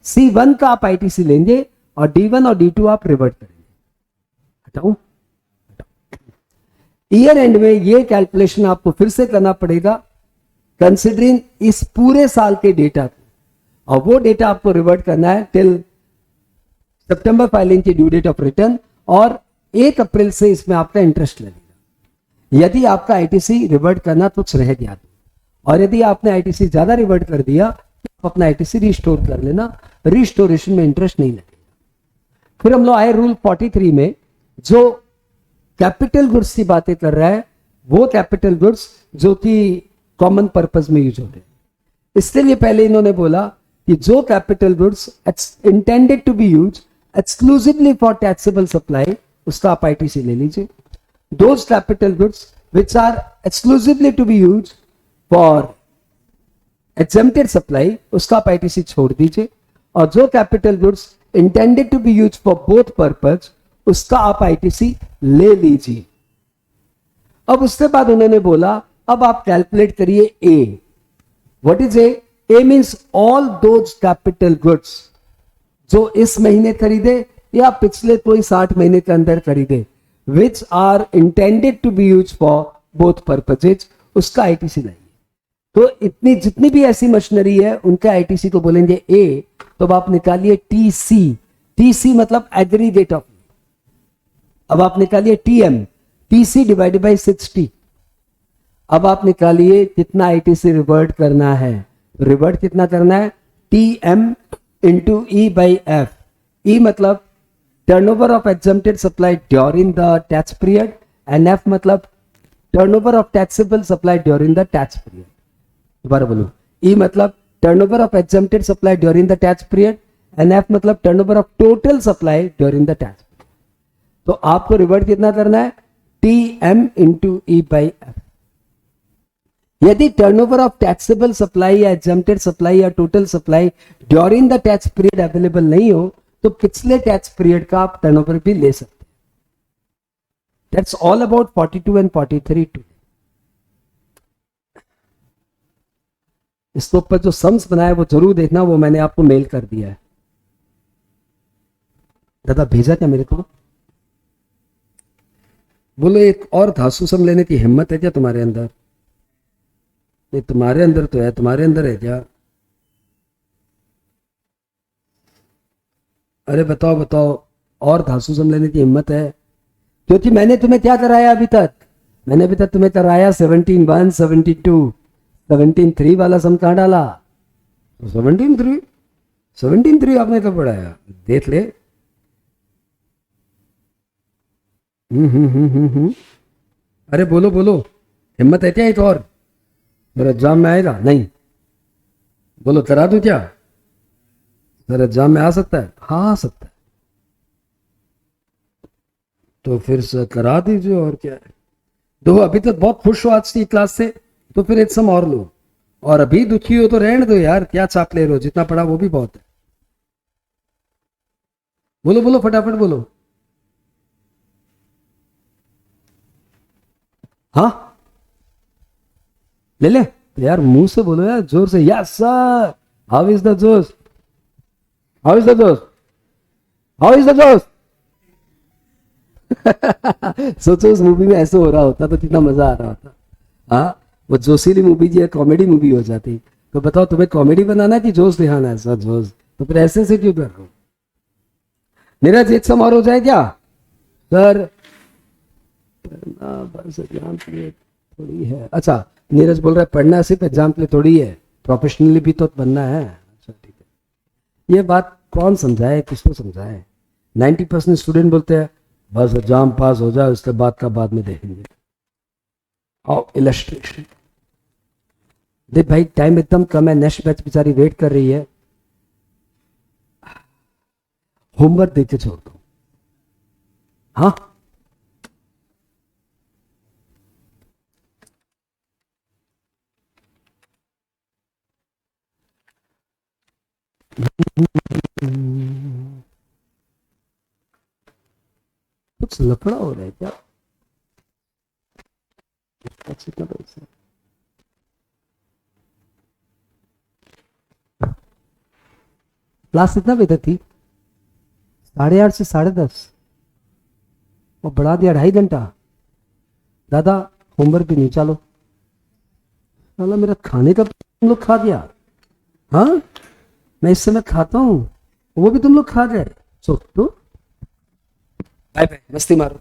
C1 का आप आईटीसी लेंगे और D1 और D2 आप रिवर्ट करेंगे। हटाऊं? ईयर एंड में ये कैलकुलेशन आपको फिर से करना पड़ेगा कंसिडरिंग इस पूरे साल के डेटा को, और वो डेटा आपको रिवर्ट करना है टिल सितंबर फाइलिंग की ड्यू डेट ऑफ रिटर्न, और 1 अप्रैल से इसमें आपका इंटरेस्ट लगेगा। यदि आपका आईटीसी रिवर्ट करना कुछ रह गया तो, और यदि आपने आईटीसी ज्यादा रिवर्ट कर दिया तो अपना आईटीसी रिस्टोर कर लेना, रिस्टोरेशन में इंटरेस्ट नहीं लगेगा। फिर हम लोग आए रूल 43 में, जो कैपिटल गुड्स की बातें कर रहा है, वो कैपिटल गुड्स जो कि कॉमन पर्पस में यूज होते हैं। इसके लिए पहले इन्होंने बोला कि जो capital goods intended to be use exclusively for taxable supply, उसका आप आईटीसी ले लीजिए। Those capital goods which are exclusively to be use for exempted supply, उसका आप आईटीसी छोड़ दीजिए। और जो capital goods intended to be use for both purpose, उसका आप आईटीसी ले लीजिए। अब उसके बाद उन्होंने बोला अब आप कैलकुलेट करिए A. What is A? A means all those capital goods जो इस महीने खरीदे या पिछले कोई 60 महीने के अंदर खरीदे, which are intended to be use for both purposes, उसका आईटीसी लाइए। तो इतनी जितनी भी ऐसी मशीनरी है उनका आईटीसी को बोलेंगे ए। तो अब आप निकालिए टीसी मतलब एग्रीगेट ऑफ। अब आप निकालिए टीसी डिवाइडेड बाई 60। अब आप निकालिए कितना आईटीसी रिवर्ट करना है। रिवर्ट कितना करना है? TM into E by F. E मतलब turnover of exempted supply during the tax period, and F मतलब turnover of taxable supply during the tax period. दोबारा बोलो, ई मतलब turnover of exempted supply during the tax period, and F मतलब turnover of total supply during the tax. तो आपको revert कितना करना है? TM into E by F. यदि टर्नओवर ऑफ टैक्सेबल सप्लाई या एग्जेम्प्टेड सप्लाई या total supply during the tax period available नहीं हो, तो पिछले टैक्स पीरियड का आप टर्नओवर भी ले सकते हैं। That's all about 42 and 43 two. इसके ऊपर जो सम्स बनाया वो जरूर देखना, वो मैंने आपको मेल कर दिया है। दादा भेजा क्या मेरे को? बोलो एक और धासु सम लेने की हिम्मत है क्या तुम्हारे अंदर? नहीं, तुम्हारे अंदर तो है, तुम्हारे अंदर है क्या? अरे बताओ बताओ, और धासु सम लेने की हिम्मत है? क्योंकि मैंने तुम्हें क्या कराया अभी तक? मैंने अभी तक तुम्हें कराया 17(1), 72, 17(3) वाला सम कहाँ डाला? 17(3) आपने तो पढ़ाया, देख ले। अरे बोलो बोलो, हिम्मत है क्या एक और? मेरा एग्जाम में आएगा? नहीं बोलो, करा दूं क्या? मेरा एग्जाम में आ सकता है? हाँ आ सकता है। तो फिर से करा दीजिए, और क्या है। दो अभी तक बहुत खुश हो आज की क्लास से, तो फिर एक सम और लो। और अभी दुखी हो तो रहने दो यार, क्या चाप ले रहे हो? जितना पढ़ा वो भी बहुत है। बोलो बोलो फटाफट बोलो। हाँ ले ले यार, मुंह से बोलो यार, जोर से। Yes sir, how is the जोश? हाउ इज द जोश? हाउ इज द जोश? सोचो उस मूवी में ऐसे हो रहा होता तो कितना मजा आ रहा होता। हाँ, वो जोशीली मूवी जी कॉमेडी मूवी हो जाती। तो बताओ तुम्हें कॉमेडी बनाना है कि जोश दिखाना है? सर जोश, तो फिर ऐसे से क्यों कर रहा हूं? नीरज एक सम और हो जाए क्या सर? बस एग्जाम के लिए थोड़ी है। अच्छा, नीरज बोल रहा है पढ़ना सिर्फ एग्जाम के लिए थोड़ी है। प्रोफेशनली भी तो बनना है। अच्छा ठीक है, ये बात कौन समझाए, किसको समझाए? 90% स्टूडेंट बोलते हैं बस एग्जाम पास हो जाए, उसके बाद का बाद में देखेंगे। और इलस्ट्रेशन देख भाई, टाइम एकदम कम है, नेक्स्ट बैच बेचारी वेट कर रही है, होमवर्क देके छोड़ दो। हाँ कुछ लफड़ा हो रहा है क्या? कितना पैसा? क्लास कितना बजे तक थी? 8:30 से 10:30, और बढ़ा दिया 2.5 घंटा। दादा होमवर्क भी नहीं, चलो। साला मेरा खाने का तुम लोग खा गया। हाँ, मैं इस समय खाता हूँ, वो भी तुम लोग खा गए। सो तो बाय बाय, मस्ती मारो।